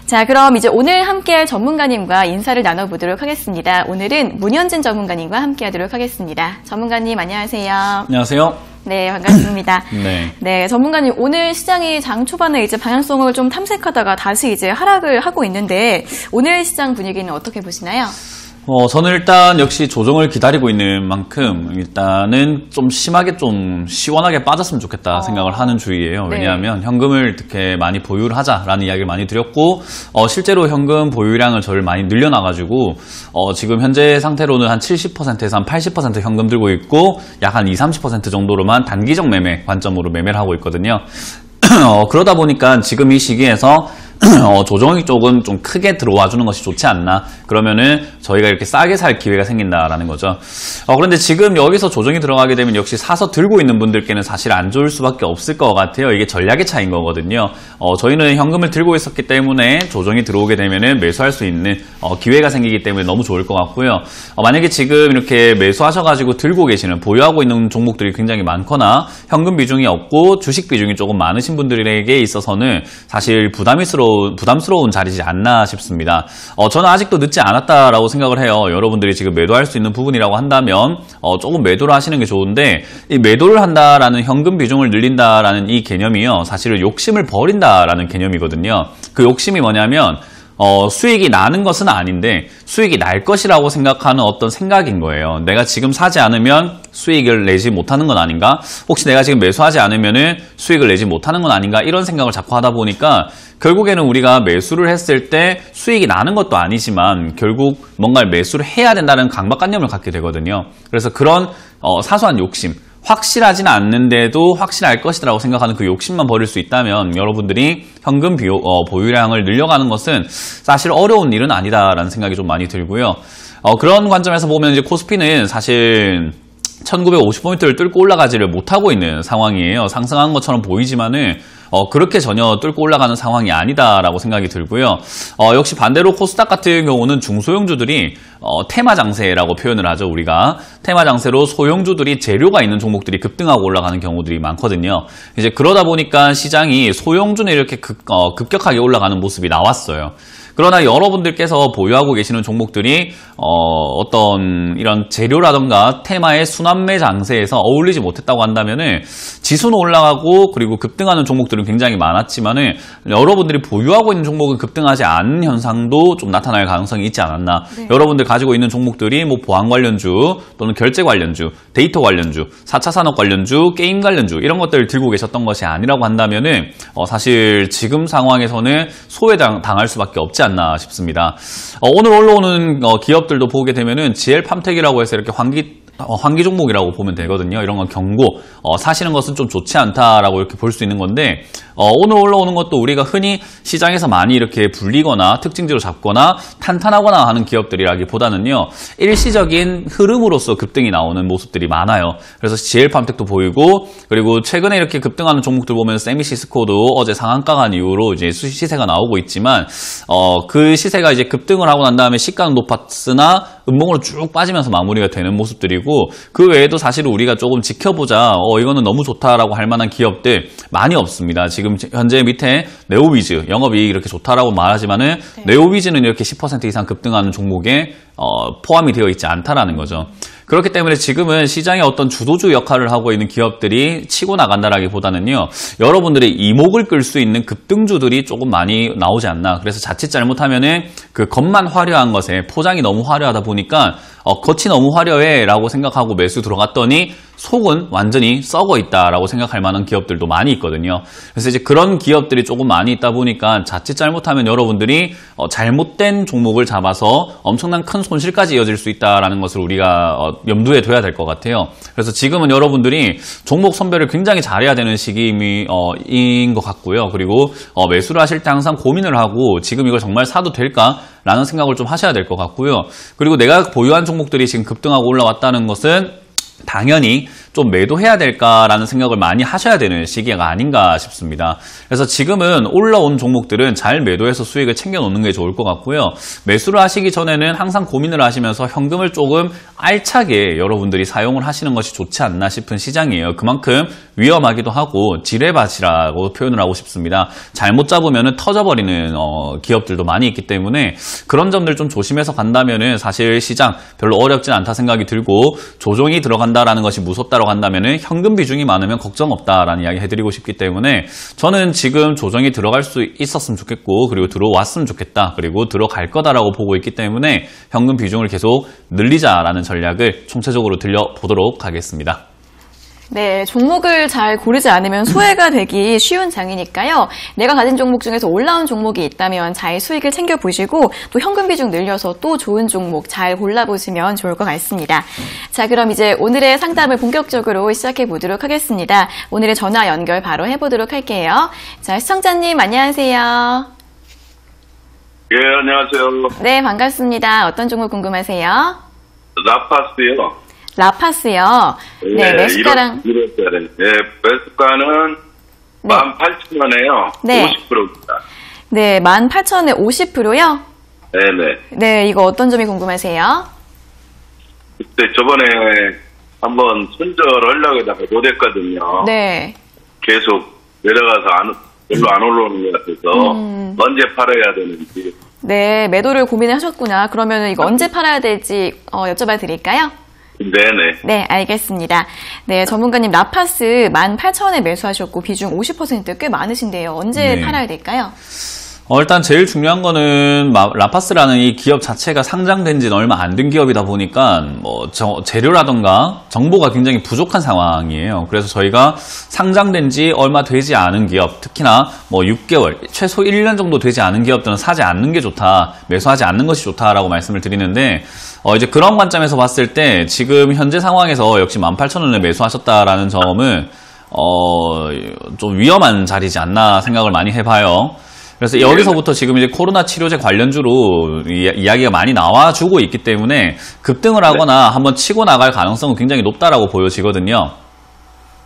자, 그럼 이제 오늘 함께할 전문가님과 인사를 나눠보도록 하겠습니다. 오늘은 문현진 전문가님과 함께하도록 하겠습니다. 전문가님 안녕하세요. 안녕하세요. 네, 반갑습니다. 네. 네, 전문가님 오늘 시장이 장 초반에 이제 방향성을 좀 탐색하다가 다시 이제 하락을 하고 있는데 오늘 시장 분위기는 어떻게 보시나요? 저는 일단 역시 조정을 기다리고 있는 만큼 일단은 좀 심하게 좀 시원하게 빠졌으면 좋겠다 생각을 하는 주의예요. 네. 왜냐하면 현금을 이렇게 많이 보유를 하자라는 이야기를 많이 드렸고 실제로 현금 보유량을 저를 많이 늘려놔가지고 지금 현재 상태로는 한 70%에서 한 80% 현금 들고 있고 약 한 20-30% 정도로만 단기적 매매 관점으로 매매를 하고 있거든요. 그러다 보니까 지금 이 시기에서 조정이 조금 좀 크게 들어와 주는 것이 좋지 않나. 그러면은 저희가 이렇게 싸게 살 기회가 생긴다라는 거죠. 그런데 지금 여기서 조정이 들어가게 되면 역시 사서 들고 있는 분들께는 사실 안 좋을 수밖에 없을 것 같아요. 이게 전략의 차이인 거거든요. 저희는 현금을 들고 있었기 때문에 조정이 들어오게 되면은 매수할 수 있는 기회가 생기기 때문에 너무 좋을 것 같고요. 만약에 지금 이렇게 매수하셔가지고 들고 계시는 보유하고 있는 종목들이 굉장히 많거나 현금 비중이 없고 주식 비중이 조금 많으신 분들에게 있어서는 사실 부담스러운 자리지 않나 싶습니다. 저는 아직도 늦지 않았다라고 생각을 해요. 여러분들이 지금 매도할 수 있는 부분이라고 한다면 조금 매도를 하시는 게 좋은데 이 매도를 한다라는 현금 비중을 늘린다라는 이 개념이요. 사실은 욕심을 버린다라는 개념이거든요. 그 욕심이 뭐냐면 수익이 나는 것은 아닌데 수익이 날 것이라고 생각하는 어떤 생각인 거예요. 내가 지금 사지 않으면 수익을 내지 못하는 건 아닌가? 혹시 내가 지금 매수하지 않으면 수익을 내지 못하는 건 아닌가? 이런 생각을 자꾸 하다 보니까 결국에는 우리가 매수를 했을 때 수익이 나는 것도 아니지만 결국 뭔가를 매수를 해야 된다는 강박관념을 갖게 되거든요. 그래서 그런 사소한 욕심, 확실하지는 않는데도 확실할 것이라고 생각하는 그 욕심만 버릴 수 있다면 여러분들이 현금 보유량을 늘려가는 것은 사실 어려운 일은 아니다라는 생각이 좀 많이 들고요. 그런 관점에서 보면 이제 코스피는 사실 1950포인트를 뚫고 올라가지를 못하고 있는 상황이에요. 상승한 것처럼 보이지만은 그렇게 전혀 뚫고 올라가는 상황이 아니다라고 생각이 들고요. 역시 반대로 코스닥 같은 경우는 중소형주들이 테마 장세라고 표현을 하죠. 우리가 테마 장세로 소형주들이 재료가 있는 종목들이 급등하고 올라가는 경우들이 많거든요. 이제 그러다 보니까 시장이 소형주는 이렇게 급격하게 올라가는 모습이 나왔어요. 그러나 여러분들께서 보유하고 계시는 종목들이 어떤 이런 재료라던가 테마의 순환매 장세에서 어울리지 못했다고 한다면은 지수는 올라가고 그리고 급등하는 종목들은 굉장히 많았지만은 여러분들이 보유하고 있는 종목은 급등하지 않는 현상도 좀 나타날 가능성이 있지 않았나. 네. 여러분들 가지고 있는 종목들이 뭐 보안 관련주 또는 결제 관련주, 데이터 관련주, 4차 산업 관련주, 게임 관련주 이런 것들을 들고 계셨던 것이 아니라고 한다면은 사실 지금 상황에서는 소외당할 수밖에 없지 않나 싶습니다. 오늘 올라오는 기업들도 보게 되면은 GL팜텍이라고 해서 이렇게 환기 종목이라고 보면 되거든요. 이런 건 경고, 사시는 것은 좀 좋지 않다라고 이렇게 볼 수 있는 건데, 오늘 올라오는 것도 우리가 흔히 시장에서 많이 이렇게 불리거나 특징지로 잡거나 탄탄하거나 하는 기업들이라기보다는요, 일시적인 흐름으로서 급등이 나오는 모습들이 많아요. 그래서 GL팜텍도 보이고, 그리고 최근에 이렇게 급등하는 종목들 보면 세미시스코도 어제 상한가 간 이후로 이제 시세가 나오고 있지만, 그 시세가 이제 급등을 하고 난 다음에 시가는 높았으나 음봉으로 쭉 빠지면서 마무리가 되는 모습들이고, 그 외에도 사실 우리가 조금 지켜보자, 이거는 너무 좋다라고 할 만한 기업들 많이 없습니다. 지금 현재 밑에 네오위즈 영업이익 이렇게 좋다라고 말하지만은 네. 네오위즈는 이렇게 10% 이상 급등하는 종목에 포함이 되어 있지 않다라는 거죠. 그렇기 때문에 지금은 시장의 어떤 주도주 역할을 하고 있는 기업들이 치고 나간다라기보다는요, 여러분들의 이목을 끌 수 있는 급등주들이 조금 많이 나오지 않나. 그래서 자칫 잘못하면은 그 겉만 화려한 것에 포장이 너무 화려하다 보니까 겉이 너무 화려해 라고 생각하고 매수 들어갔더니 속은 완전히 썩어 있다라고 생각할 만한 기업들도 많이 있거든요. 그래서 이제 그런 기업들이 조금 많이 있다 보니까 자칫 잘못하면 여러분들이 잘못된 종목을 잡아서 엄청난 큰 손실까지 이어질 수 있다라는 것을 우리가 염두에 둬야 될 것 같아요. 그래서 지금은 여러분들이 종목 선별을 굉장히 잘해야 되는 시기인 것 같고요. 그리고 매수를 하실 때 항상 고민을 하고 지금 이걸 정말 사도 될까? 라는 생각을 좀 하셔야 될 것 같고요. 그리고 내가 보유한 종목들이 지금 급등하고 올라왔다는 것은 당연히 좀 매도해야 될까라는 생각을 많이 하셔야 되는 시기가 아닌가 싶습니다. 그래서 지금은 올라온 종목들은 잘 매도해서 수익을 챙겨 놓는 게 좋을 것 같고요. 매수를 하시기 전에는 항상 고민을 하시면서 현금을 조금 알차게 여러분들이 사용을 하시는 것이 좋지 않나 싶은 시장이에요. 그만큼 위험하기도 하고 지뢰밭이라고 표현을 하고 싶습니다. 잘못 잡으면 터져버리는 기업들도 많이 있기 때문에 그런 점들 좀 조심해서 간다면은 사실 시장 별로 어렵진 않다 생각이 들고, 조정이 들어간다라는 것이 무섭다라고 한다면은 현금 비중이 많으면 걱정 없다라는 이야기 해드리고 싶기 때문에 저는 지금 조정이 들어갈 수 있었으면 좋겠고, 그리고 들어왔으면 좋겠다, 그리고 들어갈 거다라고 보고 있기 때문에 현금 비중을 계속 늘리자라는 전략을 총체적으로 들려보도록 하겠습니다. 네, 종목을 잘 고르지 않으면 소외가 되기 쉬운 장이니까요. 내가 가진 종목 중에서 올라온 종목이 있다면 잘 수익을 챙겨보시고, 또 현금 비중 늘려서 또 좋은 종목 잘 골라보시면 좋을 것 같습니다. 자, 그럼 이제 오늘의 상담을 본격적으로 시작해 보도록 하겠습니다. 오늘의 전화 연결 바로 해보도록 할게요. 자, 시청자님 안녕하세요. 예, 안녕하세요. 네, 반갑습니다. 어떤 종목 궁금하세요? 라파스요. 라파스요. 네, 매수가랑. 1월달에. 네, 매수가는 네. 18,000원에요. 네. 50%입니다. 네, 18,000원에 50%요? 네네. 네, 이거 어떤 점이 궁금하세요? 그때 저번에 한번 손절하려고 하다가 못했거든요. 네. 계속 내려가서 별로 안 올라오는 것 같아서 언제 팔아야 되는지. 네, 매도를 고민을 하셨구나. 그러면 이거 언제 팔아야 될지 여쭤봐 드릴까요? 네네. 네, 알겠습니다. 네, 전문가님 라파스 18,000원에 매수하셨고 비중 50% 꽤 많으신데요. 언제 네. 팔아야 될까요? 일단 제일 중요한 거는 라파스라는 이 기업 자체가 상장된 지는 얼마 안 된 기업이다 보니까 재료라던가 정보가 굉장히 부족한 상황이에요. 그래서 저희가 상장된 지 얼마 되지 않은 기업, 특히나 6개월, 최소 1년 정도 되지 않은 기업들은 사지 않는 게 좋다, 매수하지 않는 것이 좋다라고 말씀을 드리는데, 이제 그런 관점에서 봤을 때 지금 현재 상황에서 역시 18,000원에 매수하셨다라는 점은 좀 위험한 자리지 않나 생각을 많이 해봐요. 그래서 여기서부터 지금 이제 코로나 치료제 관련주로 이야기가 많이 나와주고 있기 때문에 급등을 하거나 한번 치고 나갈 가능성은 굉장히 높다라고 보여지거든요.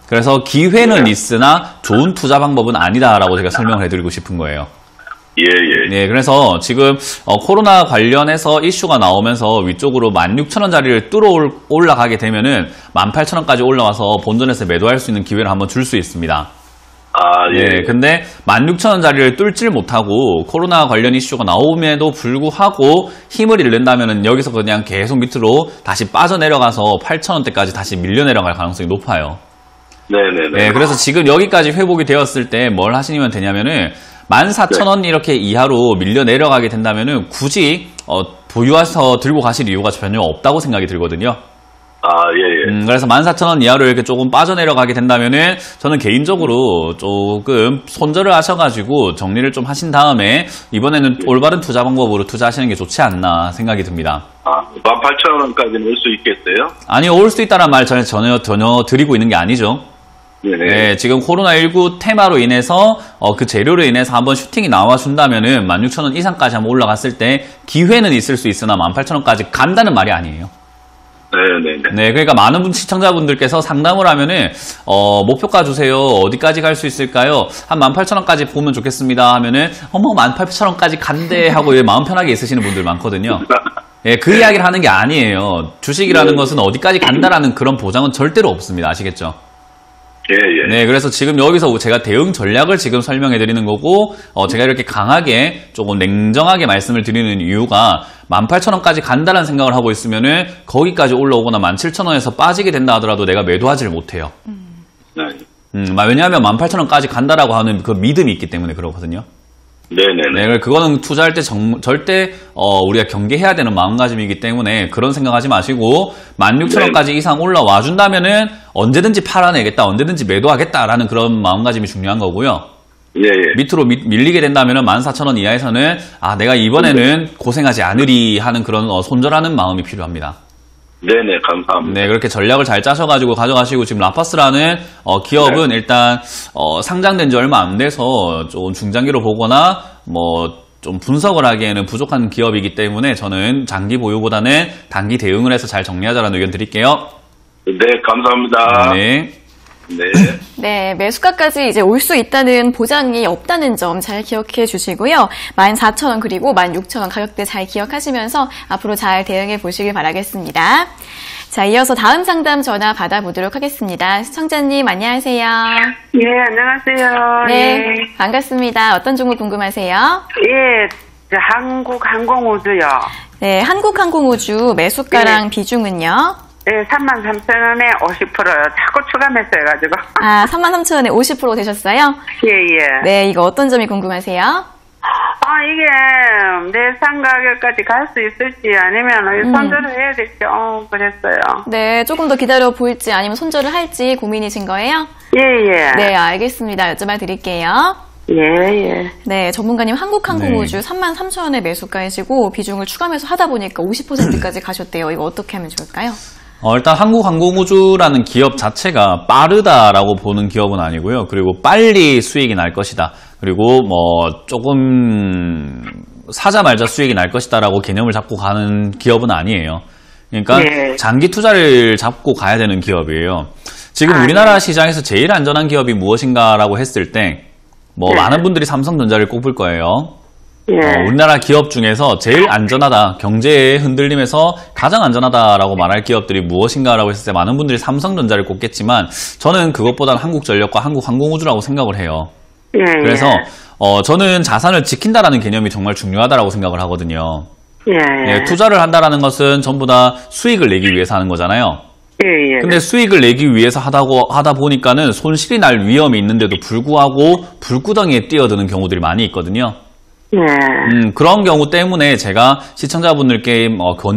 그래서 기회는 있으나 좋은 투자 방법은 아니다라고 제가 설명을 해드리고 싶은 거예요. 예. 네, 그래서 지금 코로나 관련해서 이슈가 나오면서 위쪽으로 16,000원 자리를 뚫어 올라가게 되면은 18,000원까지 올라와서 본전에서 매도할 수 있는 기회를 한번 줄 수 있습니다. 예. 네, 근데 16,000원 자리를 뚫질 못하고 코로나 관련 이슈가 나옴에도 불구하고 힘을 잃는다면은 여기서 그냥 계속 밑으로 다시 빠져내려가서 8,000원대까지 다시 밀려 내려갈 가능성이 높아요. 네네네. 네, 그래서 지금 여기까지 회복이 되었을 때 뭘 하시면 되냐면은 14,000원 이렇게 이하로 밀려 내려가게 된다면은 굳이 보유해서 들고 가실 이유가 전혀 없다고 생각이 들거든요. 예. 그래서 14,000원 이하로 이렇게 조금 빠져내려가게 된다면은 저는 개인적으로 조금 손절을 하셔가지고 정리를 좀 하신 다음에 이번에는 올바른 투자 방법으로 투자하시는 게 좋지 않나 생각이 듭니다. 18,000원까지는 올 수 있겠어요? 아니, 올 수 있다는 말 전혀 드리고 있는 게 아니죠. 네네. 네, 지금 코로나19 테마로 인해서 그 재료로 인해서 한번 슈팅이 나와준다면은 16,000원 이상까지 한번 올라갔을 때 기회는 있을 수 있으나 18,000원까지 간다는 말이 아니에요. 네네네. 네, 그러니까 많은 시청자분들께서 상담을 하면은 목표가 주세요. 어디까지 갈 수 있을까요? 한 18,000원까지 보면 좋겠습니다 하면은 18,000원까지 간대 하고 마음 편하게 있으시는 분들 많거든요. 예, 그 이야기를 하는 게 아니에요. 주식이라는 것은 어디까지 간다라는 그런 보장은 절대로 없습니다. 아시겠죠? 예. 네, 그래서 지금 여기서 제가 대응 전략을 지금 설명해 드리는 거고, 제가 이렇게 강하게 조금 냉정하게 말씀을 드리는 이유가 18,000원까지 간다는 생각을 하고 있으면은 거기까지 올라오거나 17,000원에서 빠지게 된다 하더라도 내가 매도하지를 못해요. 네. 왜냐하면 18,000원까지 간다라고 하는 그 믿음이 있기 때문에 그렇거든요. 네네네. 네, 그거는 투자할 때 절대 우리가 경계해야 되는 마음가짐이기 때문에 그런 생각하지 마시고 16,000원까지 이상 올라와 준다면은 언제든지 팔아내겠다, 언제든지 매도하겠다라는 그런 마음가짐이 중요한 거고요. 예. 밑으로 밀리게 된다면은 14,000원 이하에서는 내가 이번에는 고생하지 않으리 하는 그런 손절하는 마음이 필요합니다. 네네, 감사합니다. 네, 그렇게 전략을 잘 짜셔가지고 가져가시고, 지금 라파스라는 기업은 일단 상장된 지 얼마 안 돼서 좀 중장기로 보거나 좀 분석을 하기에는 부족한 기업이기 때문에 저는 장기 보유보다는 단기 대응을 해서 잘 정리하자라는 의견 드릴게요. 네, 감사합니다. 네. 네. 네, 매수가까지 이제 올 수 있다는 보장이 없다는 점 잘 기억해 주시고요. 14,000원 그리고 16,000원 가격대 잘 기억하시면서 앞으로 잘 대응해 보시길 바라겠습니다. 자, 이어서 다음 상담 전화 받아보도록 하겠습니다. 시청자님 안녕하세요. 예, 안녕하세요. 네, 예, 반갑습니다. 어떤 종목 궁금하세요? 예, 한국항공우주요. 네, 한국항공우주 매수가랑 비중은요? 예, 33,000원에 50%요. 자꾸 추가 매수해가지고. 아, 33,000원에 50% 되셨어요? 예, 예. 네, 이거 어떤 점이 궁금하세요? 이게 내상 가격까지 갈 수 있을지 아니면 손절을 해야 될지, 그랬어요. 네, 조금 더 기다려 보일지 아니면 손절을 할지 고민이신 거예요? 예, 예. 네, 알겠습니다. 여쭤봐 드릴게요. 예, 예. 네, 전문가님 한국항공우주 33,000원에 매수가이시고 비중을 추가 매수하다 보니까 50%까지 가셨대요. 이거 어떻게 하면 좋을까요? 일단 한국항공우주라는 기업 자체가 빠르다라고 보는 기업은 아니고요. 그리고 빨리 수익이 날 것이다. 그리고 뭐 조금 사자 말자 수익이 날 것이다라고 개념을 잡고 가는 기업은 아니에요. 그러니까 네. 장기 투자를 잡고 가야 되는 기업이에요. 지금 우리나라 시장에서 제일 안전한 기업이 무엇인가라고 했을 때 뭐 많은 분들이 삼성전자를 꼽을 거예요. 예. 우리나라 기업 중에서 제일 안전하다, 경제의 흔들림에서 가장 안전하다라고 말할 기업들이 무엇인가라고 했을 때 많은 분들이 삼성전자를 꼽겠지만 저는 그것보다는 한국전력과 한국항공우주라고 생각을 해요. 예, 그래서 저는 자산을 지킨다라는 개념이 정말 중요하다라고 생각을 하거든요. 예, 예. 투자를 한다라는 것은 전부 다 수익을 내기 위해서 하는 거잖아요. 예, 예. 근데 수익을 내기 위해서 하다 보니까는 손실이 날 위험이 있는데도 불구하고 불구덩이에 뛰어드는 경우들이 많이 있거든요. 예. 그런 경우 때문에 제가 시청자분들께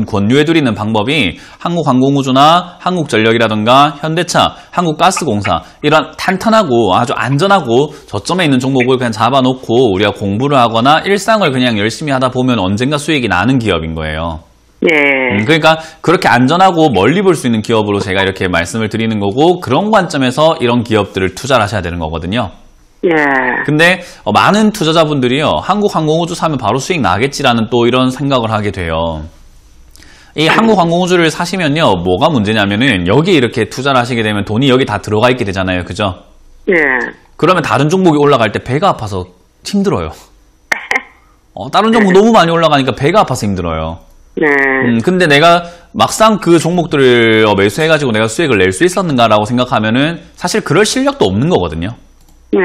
권유해드리는 방법이 한국항공우주나 한국전력이라든가 현대차, 한국가스공사 이런 탄탄하고 아주 안전하고 저점에 있는 종목을 그냥 잡아놓고 우리가 공부를 하거나 일상을 그냥 열심히 하다 보면 언젠가 수익이 나는 기업인 거예요. 예. 그러니까 그렇게 안전하고 멀리 볼 수 있는 기업으로 제가 이렇게 말씀을 드리는 거고 그런 관점에서 이런 기업들을 투자를 하셔야 되는 거거든요. 예. 근데 많은 투자자분들이요 한국항공우주 사면 바로 수익 나겠지라는 또 이런 생각을 하게 돼요. 이 한국항공우주를 사시면요 뭐가 문제냐면은 여기 이렇게 투자를 하시게 되면 돈이 여기 다 들어가 있게 되잖아요, 그죠? 예. 그러면 다른 종목이 올라갈 때 배가 아파서 힘들어요. 다른 종목 너무 많이 올라가니까 배가 아파서 힘들어요. 네. 근데 내가 막상 그 종목들을 매수해가지고 내가 수익을 낼 수 있었는가라고 생각하면은 사실 그럴 실력도 없는 거거든요. 네.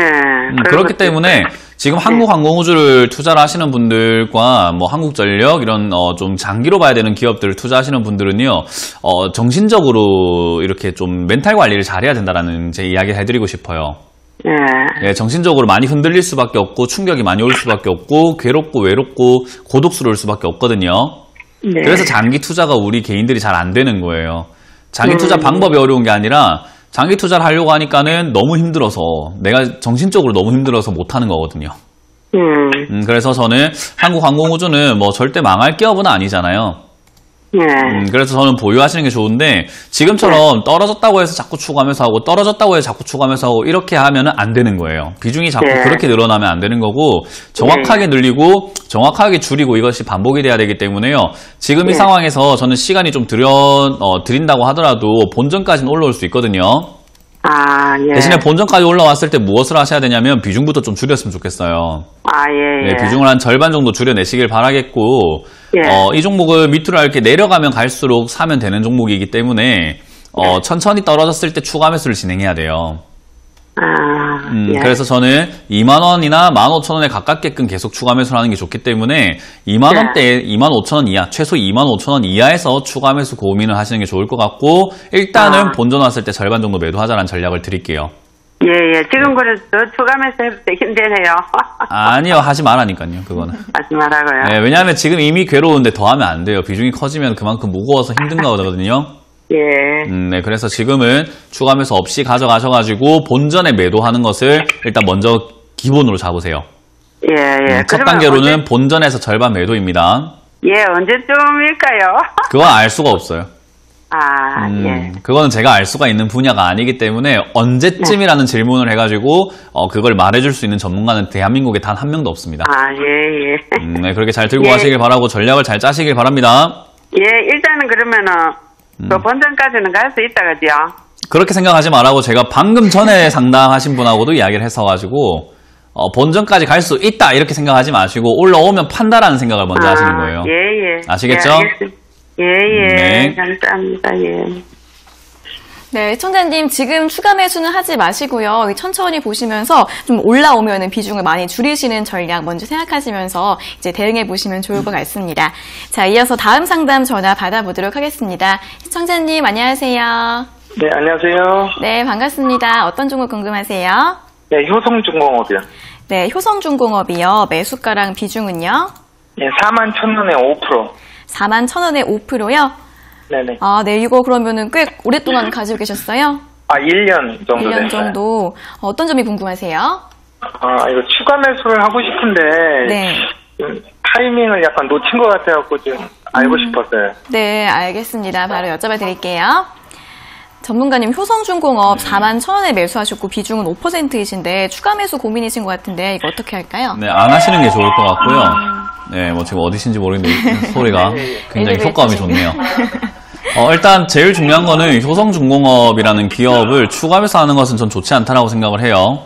그렇기 때문에 지금 한국항공우주를 투자를 하시는 분들과 뭐 한국전력 이런 좀 장기로 봐야 되는 기업들을 투자하시는 분들은요 정신적으로 이렇게 좀 멘탈 관리를 잘해야 된다라는 제 이야기를 해드리고 싶어요. 예. 예, 정신적으로 많이 흔들릴 수밖에 없고 충격이 많이 올 수밖에 없고 괴롭고 외롭고 고독스러울 수밖에 없거든요. 네. 그래서 장기 투자가 우리 개인들이 잘 안 되는 거예요. 장기 투자 방법이 어려운 게 아니라 장기 투자를 하려고 하니까는 너무 힘들어서 내가 정신적으로 너무 힘들어서 못 하는 거거든요. 그래서 저는 한국항공우주는 뭐 절대 망할 기업은 아니잖아요. 네. 그래서 저는 보유하시는 게 좋은데 지금처럼 떨어졌다고 해서 자꾸 추가하면서 하고 떨어졌다고 해서 자꾸 추가하면서 하고 이렇게 하면은 안 되는 거예요. 비중이 자꾸 네. 그렇게 늘어나면 안 되는 거고 정확하게 늘리고 정확하게 줄이고 이것이 반복이 돼야 되기 때문에요. 지금 이 상황에서 저는 시간이 좀 드린다고 하더라도 본전까지는 올라올 수 있거든요. 아, 예. 대신에 본전까지 올라왔을 때 무엇을 하셔야 되냐면 비중부터 좀 줄였으면 좋겠어요. 아, 예, 예. 네, 비중을 한 절반 정도 줄여내시길 바라겠고 예. 이 종목을 밑으로 이렇게 내려가면 갈수록 사면 되는 종목이기 때문에 천천히 떨어졌을 때 추가 매수를 진행해야 돼요. 아, 예. 그래서 저는 2만원이나 15,000원에 가깝게끔 계속 추가 매수를 하는 게 좋기 때문에 2만원대에 25,000원 이하, 최소 25,000원 이하에서 추가 매수 고민을 하시는 게 좋을 것 같고 일단은 본전 왔을 때 절반 정도 매도하자라는 전략을 드릴게요. 예, 예. 지금 그래도 추가 매수 해도 되긴 되네요. 아니요, 하지 말라니까요, 그거는. 하지 말라고요. 네, 왜냐하면 지금 이미 괴로운데 더 하면 안 돼요. 비중이 커지면 그만큼 무거워서 힘든 거거든요. 예. 네, 그래서 지금은 추가 매수 없이 가져가셔가지고 본전에 매도하는 것을 일단 먼저 기본으로 잡으세요. 예, 예. 첫 단계로는 본전에서 절반 매도입니다. 예, 언제쯤일까요? 그건 알 수가 없어요. 아, 예. 그거는 제가 알 수가 있는 분야가 아니기 때문에 언제쯤이라는 질문을 해가지고 그걸 말해줄 수 있는 전문가는 대한민국에 단 한 명도 없습니다. 아, 예, 예. 네, 그렇게 잘 들고 예. 가시길 바라고 전략을 잘 짜시길 바랍니다. 예, 일단은 그러면은 그 본전까지는 갈 수 있다, 그죠? 그렇게 생각하지 말라고 제가 방금 전에 상담하신 분하고도 이야기를 했어가지고 본전까지 갈 수 있다 이렇게 생각하지 마시고 올라오면 판다라는 생각을 먼저 하시는 거예요. 예. 아시겠죠? 예. 네. 감사합니다. 예. 네, 시청자님 지금 추가 매수는 하지 마시고요. 천천히 보시면서 좀 올라오면은 비중을 많이 줄이시는 전략 먼저 생각하시면서 이제 대응해 보시면 좋을 것 같습니다. 자, 이어서 다음 상담 전화 받아보도록 하겠습니다. 시청자님 안녕하세요. 네, 안녕하세요. 네, 반갑습니다. 어떤 종목 궁금하세요? 네, 효성중공업이요. 네, 효성중공업이요. 매수가랑 비중은요? 네, 41,000원에 5%. 41,000원에 5%요? 네네. 아, 네, 이거 그러면은 꽤 오랫동안 가지고 계셨어요? 1년 정도 1년 됐어요. 정도. 어떤 점이 궁금하세요? 이거 추가 매수를 하고 싶은데, 네. 타이밍을 약간 놓친 것 같아갖고 좀 알고 싶었어요. 네, 알겠습니다. 바로 여쭤봐 드릴게요. 전문가님, 효성중공업 41,000원에 매수하셨고 비중은 5%이신데 추가 매수 고민이신 것 같은데 이거 어떻게 할까요? 네, 안 하시는 게 좋을 것 같고요. 네, 뭐 지금 어디신지 모르겠는데 소리가 굉장히 효과음이 좋네요. 일단 제일 중요한 거는 효성중공업이라는 기업을 추가 매수하는 것은 전 좋지 않다라고 생각을 해요.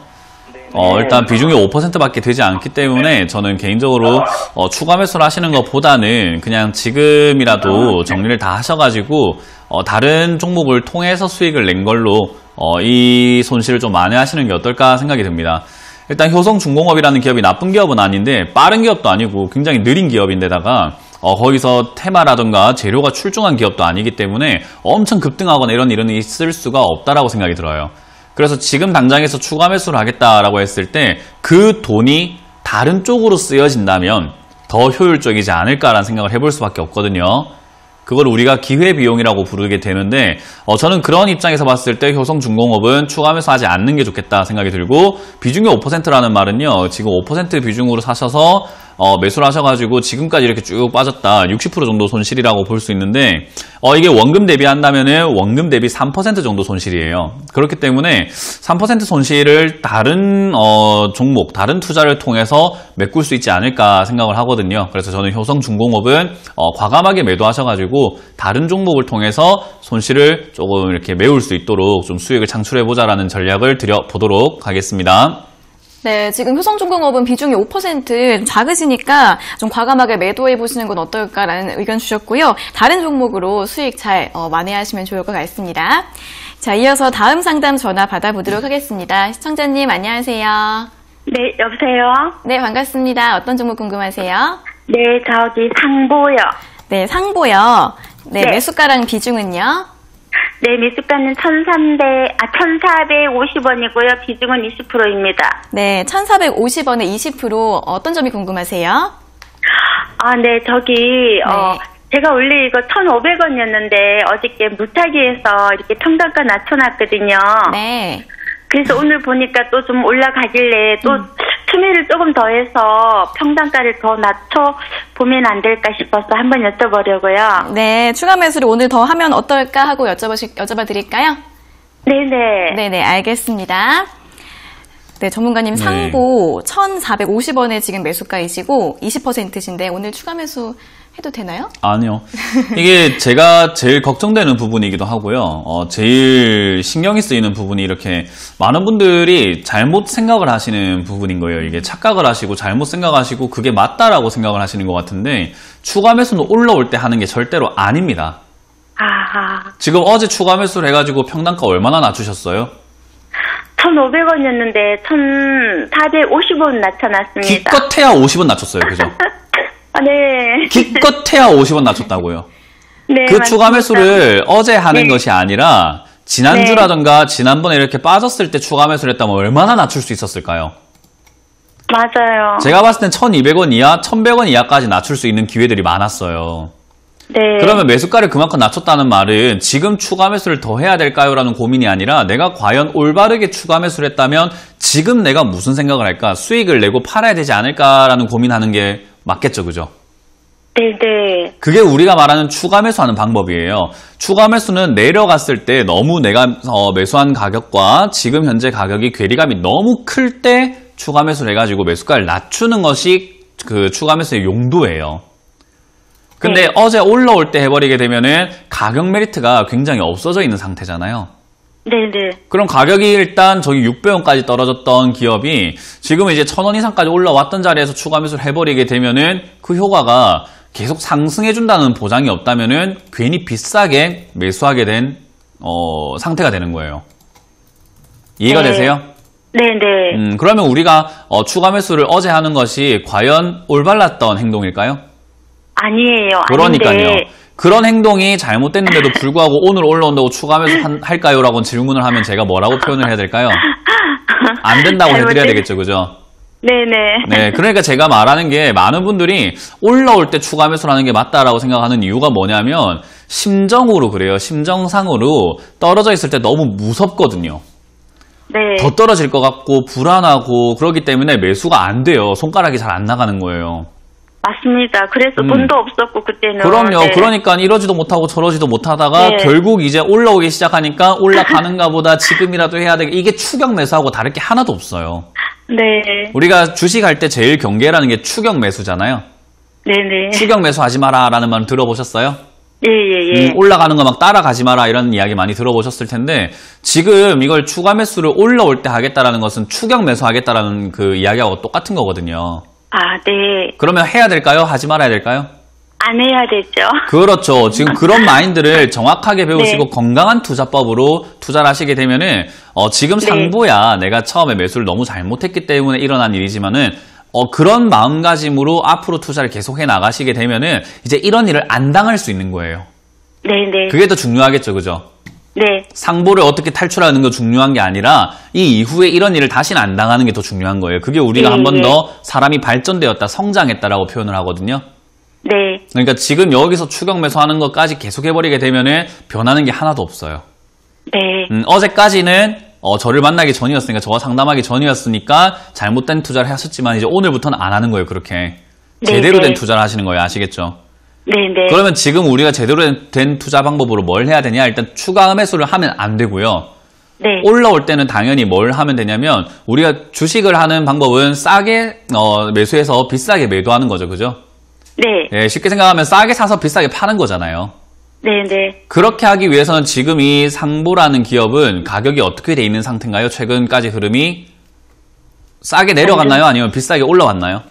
일단 비중이 5%밖에 되지 않기 때문에 저는 개인적으로 추가 매수를 하시는 것보다는 그냥 지금이라도 정리를 다 하셔가지고 다른 종목을 통해서 수익을 낸 걸로 이 손실을 좀 만회하시는 게 어떨까 생각이 듭니다. 일단 효성중공업이라는 기업이 나쁜 기업은 아닌데 빠른 기업도 아니고 굉장히 느린 기업인데다가 거기서 테마라든가 재료가 출중한 기업도 아니기 때문에 엄청 급등하거나 이런 일은 있을 수가 없다라고 생각이 들어요. 그래서 지금 당장에서 추가 매수를 하겠다라고 했을 때 그 돈이 다른 쪽으로 쓰여진다면 더 효율적이지 않을까라는 생각을 해볼 수밖에 없거든요. 그걸 우리가 기회비용이라고 부르게 되는데 저는 그런 입장에서 봤을 때 효성중공업은 추가 매수하지 않는 게 좋겠다 생각이 들고 비중이 5%라는 말은요. 지금 5% 비중으로 사셔서 매수를 하셔가지고 지금까지 이렇게 쭉 빠졌다. 60% 정도 손실이라고 볼 수 있는데 이게 원금 대비한다면은 원금 대비 3% 정도 손실이에요. 그렇기 때문에 3% 손실을 다른 종목, 다른 투자를 통해서 메꿀 수 있지 않을까 생각을 하거든요. 그래서 저는 효성중공업은 과감하게 매도하셔가지고 다른 종목을 통해서 손실을 조금 이렇게 메울 수 있도록 좀 수익을 창출해보자라는 전략을 드려보도록 하겠습니다. 네, 지금 효성중공업은 비중이 5% 작으시니까 좀 과감하게 매도해 보시는 건 어떨까라는 의견 주셨고요. 다른 종목으로 수익 잘 만회하시면 좋을 것 같습니다. 자, 이어서 다음 상담 전화 받아보도록 하겠습니다. 시청자님 안녕하세요. 네, 여보세요? 네, 반갑습니다. 어떤 종목 궁금하세요? 네, 저기 상보요. 네, 상보요. 네, 네. 매수가랑 비중은요? 네, 매수가는 1,450원이고요. 비중은 20%입니다. 네, 1,450원에 20% 어떤 점이 궁금하세요? 네, 저기, 제가 원래 이거 1,500원이었는데 어저께 무차기에서 이렇게 평단가 낮춰놨거든요. 네. 그래서 오늘 보니까 또 좀 올라가길래 또 투매를 조금 더 해서 평단가를 더 낮춰보면 안 될까 싶어서 한번 여쭤보려고요. 네, 추가 매수를 오늘 더 하면 어떨까 하고 여쭤봐 드릴까요? 네네. 네네, 알겠습니다. 네, 전문가님 네. 상보 1,450원에 지금 매수가이시고 20%신데 오늘 추가 매수 해도 되나요? 아니요. 이게 제가 제일 걱정되는 부분이기도 하고요. 제일 신경이 쓰이는 부분이 이렇게 많은 분들이 잘못 생각을 하시는 부분인 거예요. 이게 착각을 하시고 잘못 생각하시고 그게 맞다라고 생각을 하시는 것 같은데 추가 매수는 올라올 때 하는 게 절대로 아닙니다. 아하. 지금 어제 추가 매수를 해가지고 평단가 얼마나 낮추셨어요? 1,500원이었는데 1,450원 낮춰놨습니다. 기껏해야 50원 낮췄어요. 그죠? 네. 기껏해야 50원 낮췄다고요. 네, 그 추가 맞습니다. 매수를 어제 하는 네. 것이 아니라 지난주라던가 지난번에 이렇게 빠졌을 때 추가 매수를 했다면 얼마나 낮출 수 있었을까요? 맞아요. 제가 봤을 땐 1,200원 이하, 1,100원 이하까지 낮출 수 있는 기회들이 많았어요. 네. 그러면 매수가를 그만큼 낮췄다는 말은 지금 추가 매수를 더 해야 될까요? 라는 고민이 아니라 내가 과연 올바르게 추가 매수를 했다면 지금 내가 무슨 생각을 할까? 수익을 내고 팔아야 되지 않을까라는 고민하는 게 맞겠죠, 그죠? 네네. 그게 우리가 말하는 추가 매수하는 방법이에요. 추가 매수는 내려갔을 때 너무 내가 매수한 가격과 지금 현재 가격이 괴리감이 너무 클 때 추가 매수를 해가지고 매수가를 낮추는 것이 그 추가 매수의 용도예요. 근데 네. 어제 올라올 때 해버리게 되면은 가격 메리트가 굉장히 없어져 있는 상태잖아요. 네네. 그럼 가격이 일단 저기 600원까지 떨어졌던 기업이 지금은 이제 1000원 이상까지 올라왔던 자리에서 추가 매수를 해버리게 되면은 그 효과가 계속 상승해준다는 보장이 없다면은 괜히 비싸게 매수하게 된 상태가 되는 거예요. 이해가 네. 되세요? 네네. 그러면 우리가 추가 매수를 어제 하는 것이 과연 올바랐던 행동일까요? 아니에요. 그러니까요. 아닌데. 그런 행동이 잘못됐는데도 불구하고 오늘 올라온다고 추가 매수 할까요? 라고 질문을 하면 제가 뭐라고 표현을 해야 될까요? 안 된다고 해드려야 되겠죠. 그죠? 네네. 네, 그러니까 제가 말하는 게 많은 분들이 올라올 때 추가 매수를 하는 게 맞다라고 생각하는 이유가 뭐냐면 심정으로 그래요. 심정상으로 떨어져 있을 때 너무 무섭거든요. 네. 더 떨어질 것 같고 불안하고 그렇기 때문에 매수가 안 돼요. 손가락이 잘 안 나가는 거예요. 맞습니다. 그래서 돈도 없었고 그때는. 그럼요. 네. 그러니까 이러지도 못하고 저러지도 못하다가 네. 결국 이제 올라오기 시작하니까 올라가는가 보다 지금이라도 해야 되겠 이게 추격 매수하고 다를 게 하나도 없어요. 네. 우리가 주식할 때 제일 경계라는 게 추격 매수잖아요. 네네. 추격 매수하지 마라라는 말 들어보셨어요? 예예예. 올라가는 거 막 따라가지 마라 이런 이야기 많이 들어보셨을 텐데 지금 이걸 추가 매수를 올라올 때 하겠다라는 것은 추격 매수하겠다라는 그 이야기하고 똑같은 거거든요. 아, 네. 그러면 해야 될까요? 하지 말아야 될까요? 안 해야 되죠. 그렇죠. 지금 그런 마인드를 정확하게 배우시고 네. 건강한 투자법으로 투자를 하시게 되면은 지금 네. 상부야 내가 처음에 매수를 너무 잘못했기 때문에 일어난 일이지만은 그런 마음가짐으로 앞으로 투자를 계속해 나가시게 되면은 이제 이런 일을 안 당할 수 있는 거예요. 네네. 그게 더 중요하겠죠, 그죠? 네. 상보를 어떻게 탈출하는 거 중요한 게 아니라 이 이후에 이런 일을 다시는 안 당하는 게 더 중요한 거예요. 그게 우리가 한 번 더 사람이 발전되었다, 성장했다라고 표현을 하거든요. 네. 그러니까 지금 여기서 추격 매수하는 것까지 계속해버리게 되면은 변하는 게 하나도 없어요. 네. 어제까지는 저를 만나기 전이었으니까, 저와 상담하기 전이었으니까 잘못된 투자를 하셨지만 이제 오늘부터는 안 하는 거예요, 그렇게. 제대로 된 투자를 하시는 거예요, 아시겠죠? 네네. 그러면 지금 우리가 제대로 된 투자 방법으로 뭘 해야 되냐? 일단 추가 매수를 하면 안 되고요. 네. 올라올 때는 당연히 뭘 하면 되냐면 우리가 주식을 하는 방법은 싸게 매수해서 비싸게 매도하는 거죠, 그죠? 네. 예, 쉽게 생각하면 싸게 사서 비싸게 파는 거잖아요. 네네. 그렇게 하기 위해서는 지금 이 상보라는 기업은 가격이 어떻게 돼 있는 상태인가요? 최근까지 흐름이 싸게 내려갔나요? 아니면 비싸게 올라왔나요?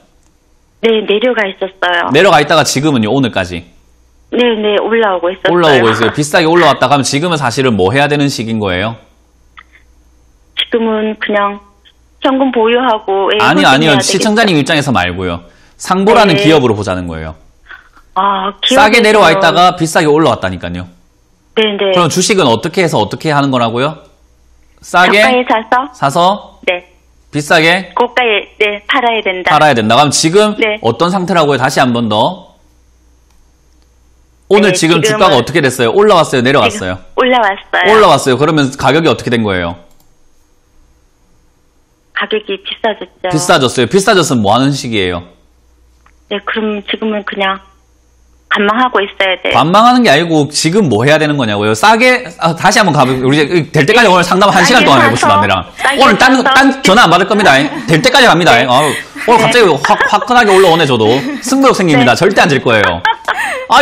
네, 내려가 있었어요. 내려가 있다가 지금은요, 오늘까지 네네, 올라오고 있었어요. 올라오고 있어요. 비싸게 올라왔다가 하면 지금은 사실은 뭐 해야 되는 시기인 거예요? 지금은 그냥 현금 보유하고. 예, 아니요. 헌신해야 시청자님 입장에서 말고요. 상보라는 네. 기업으로 보자는 거예요. 아, 싸게 내려와 있다가 비싸게 올라왔다니까요. 네네. 그럼 주식은 어떻게 해서 어떻게 하는 거라고요? 싸게 고가에 사서. 사서 네. 비싸게 고가에 네 팔아야 된다. 팔아야 된다. 그럼 지금 네. 어떤 상태라고요? 다시 한 번 더. 오늘 네, 지금 지금은- 주가가 어떻게 됐어요? 올라왔어요? 내려갔어요? 지금 올라왔어요. 올라왔어요. 그러면 가격이 어떻게 된 거예요? 가격이 비싸졌죠. 비싸졌어요. 비싸졌으면 뭐 하는 시기예요? 네, 그럼 지금은 그냥 관망하고 있어야 돼요. 관망하는 게 아니고 지금 뭐 해야 되는 거냐고요? 싸게 다시 한번 가볼게요. 우리 이제 될 때까지 오늘 상담 1시간 싸게 동안 해봅시다. 사서, 언니랑. 싸게 오늘 딴 사서. 전화 안 받을 겁니다. 될 때까지 갑니다. 오늘 갑자기 화끈하게 올라오네 저도. 승부욕 생깁니다. 네. 절대 안 질 거예요.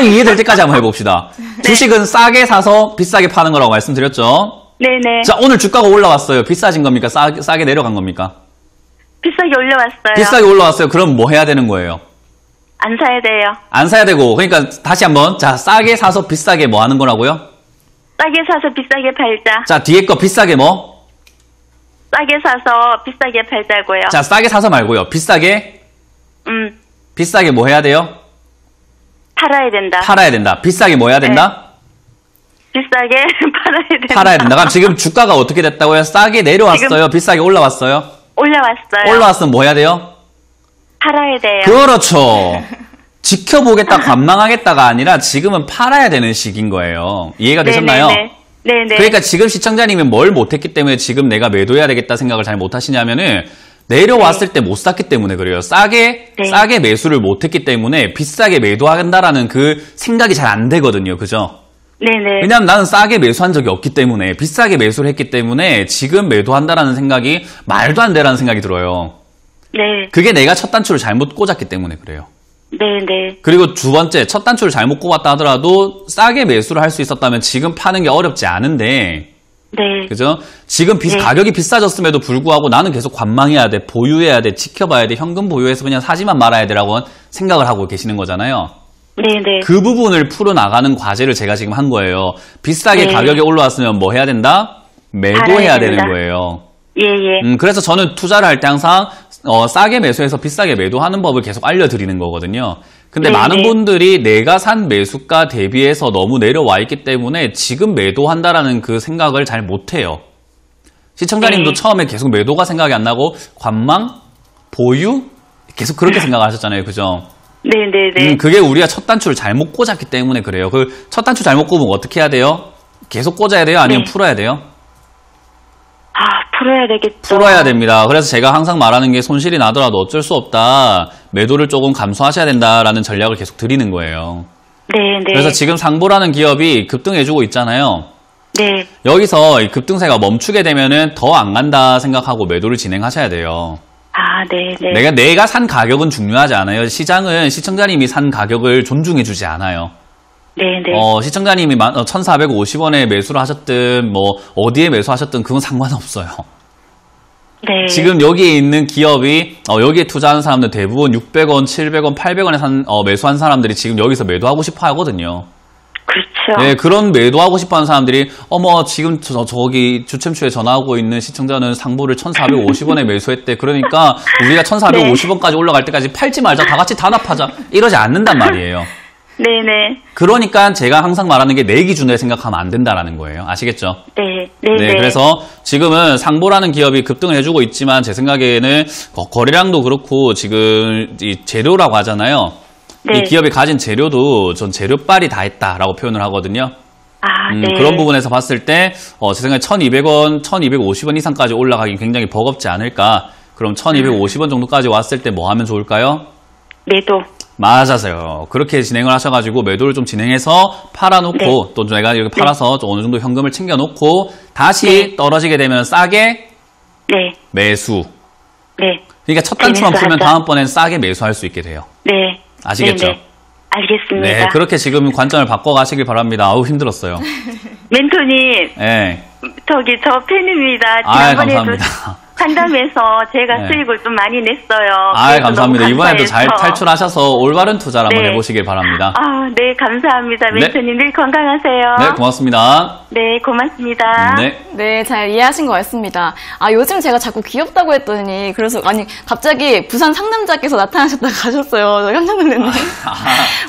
이해될 때까지 한번 해봅시다. 주식은 싸게 사서 비싸게 파는 거라고 말씀드렸죠. 네네. 자, 오늘 주가가 올라왔어요. 비싸진 겁니까? 싸게 내려간 겁니까? 비싸게 올라왔어요. 비싸게 올라왔어요. 그럼 뭐 해야 되는 거예요? 안 사야 돼요. 안 사야 되고, 그러니까 다시 한번, 자, 싸게 사서 비싸게 뭐 하는 거라고요? 싸게 사서 비싸게 팔자. 자, 뒤에 거 비싸게 뭐? 싸게 사서 비싸게 팔자고요. 자, 싸게 사서 말고요. 비싸게 뭐 해야 돼요? 팔아야 된다. 팔아야 된다. 비싸게 뭐 해야 된다? 비싸게 팔아야 된다. 팔아야 된다. 그럼 지금 주가가 어떻게 됐다고요? 싸게 내려왔어요? 지금- 비싸게 올라왔어요? 올라왔어요. 올라왔으면 뭐 해야 돼요? 팔아야 돼요. 그렇죠. 지켜보겠다, 관망하겠다가 아니라 지금은 팔아야 되는 시기인 거예요. 이해가 되셨나요? 네네. 그러니까 지금 시청자님은 뭘 못했기 때문에 지금 내가 매도해야 되겠다 생각을 잘 못하시냐면은 내려왔을 때 못 샀기 때문에 그래요. 싸게 매수를 못했기 때문에 비싸게 매도한다라는 그 생각이 잘 안 되거든요. 그죠? 네네. 왜냐면 나는 싸게 매수한 적이 없기 때문에 비싸게 매수를 했기 때문에 지금 매도한다라는 생각이 말도 안 되라는 생각이 들어요. 네. 그게 내가 첫 단추를 잘못 꽂았기 때문에 그래요. 네네. 그리고 두 번째, 첫 단추를 잘못 꼽았다 하더라도 싸게 매수를 할 수 있었다면 지금 파는 게 어렵지 않은데, 네. 그죠? 지금 네. 가격이 비싸졌음에도 불구하고 나는 계속 관망해야 돼, 보유해야 돼, 지켜봐야 돼, 현금 보유해서 그냥 사지만 말아야 돼라고 생각을 하고 계시는 거잖아요. 네네. 그 부분을 풀어나가는 과제를 제가 지금 한 거예요. 비싸게 네. 가격이 올라왔으면 뭐 해야 된다? 매도해야 팔아야 되는 된다. 거예요. 예예. 그래서 저는 투자를 할 때 항상 싸게 매수해서 비싸게 매도하는 법을 계속 알려드리는 거거든요. 근데 네, 많은 네. 분들이 내가 산 매수가 대비해서 너무 내려와 있기 때문에 지금 매도한다라는 그 생각을 잘 못해요. 시청자님도 네. 처음에 계속 매도가 생각이 안 나고 관망, 보유 계속 그렇게 생각하셨잖아요, 그죠? 네네네. 그게 우리가 첫 단추를 잘못 꽂았기 때문에 그래요. 그 첫 단추 잘못 꼽으면 어떻게 해야 돼요? 계속 꽂아야 돼요? 아니면 네. 풀어야 돼요? 아, 풀어야 되겠죠. 풀어야 됩니다. 그래서 제가 항상 말하는 게 손실이 나더라도 어쩔 수 없다. 매도를 조금 감소하셔야 된다라는 전략을 계속 드리는 거예요. 네네. 그래서 지금 상보라는 기업이 급등해주고 있잖아요. 네. 여기서 이 급등세가 멈추게 되면은 더 안 간다 생각하고 매도를 진행하셔야 돼요. 아, 네네. 내가 산 가격은 중요하지 않아요. 시장은 시청자님이 산 가격을 존중해주지 않아요. 네네. 시청자님이 1,450원에 매수를 하셨든 뭐 어디에 매수하셨든 그건 상관없어요. 네. 지금 여기에 있는 기업이 여기에 투자하는 사람들 대부분 600원, 700원, 800원에 매수한 사람들이 지금 여기서 매도하고 싶어 하거든요. 그렇죠. 네, 그런 매도하고 싶어 하는 사람들이 지금 저기 주챔추에 전화하고 있는 시청자는 상보를 1,450원에 매수했대. 그러니까 우리가 1,450원까지 올라갈 때까지 팔지 말자. 다 같이 단합하자. 이러지 않는단 말이에요. 네네. 그러니까 제가 항상 말하는 게 내 기준에 생각하면 안 된다라는 거예요. 아시겠죠? 네. 네네. 네, 그래서 지금은 상보라는 기업이 급등을 해주고 있지만 제 생각에는 거래량도 그렇고 지금 이 재료라고 하잖아요. 네. 이 기업이 가진 재료도 전 재료빨이 다 했다라고 표현을 하거든요. 아, 네. 그런 부분에서 봤을 때 제 생각에 1,200원, 1,250원 이상까지 올라가기 굉장히 버겁지 않을까. 그럼 1,250원 정도까지 왔을 때 뭐 하면 좋을까요? 매도. 맞아요. 그렇게 진행을 하셔가지고 매도를 좀 진행해서 팔아놓고 네. 또 내가 여기 팔아서 좀 어느 정도 현금을 챙겨놓고 다시 네. 떨어지게 되면 싸게 네. 매수. 네. 그러니까 첫 단추만 매수하자. 풀면 다음번엔 싸게 매수할 수 있게 돼요. 네. 아시겠죠? 네네. 알겠습니다. 네, 그렇게 지금 관점을 바꿔가시길 바랍니다. 아우 힘들었어요. 멘토님, 네. 저기 저 팬입니다. 아이, 지난번에도 감사합니다. 상담해서 제가 네. 수익을 좀 많이 냈어요. 아, 그래서 감사합니다. 너무 이번에도 잘 감사해서. 탈출하셔서 올바른 투자를 한번 네. 해보시길 바랍니다. 아, 네, 감사합니다. 네. 멘토님 늘 건강하세요. 네, 고맙습니다. 네, 고맙습니다. 네. 네, 잘 이해하신 것 같습니다. 요즘 제가 자꾸 귀엽다고 했더니, 그래서, 갑자기 부산 상남자께서 나타나셨다가 가셨어요. 저 깜짝 놀랐네.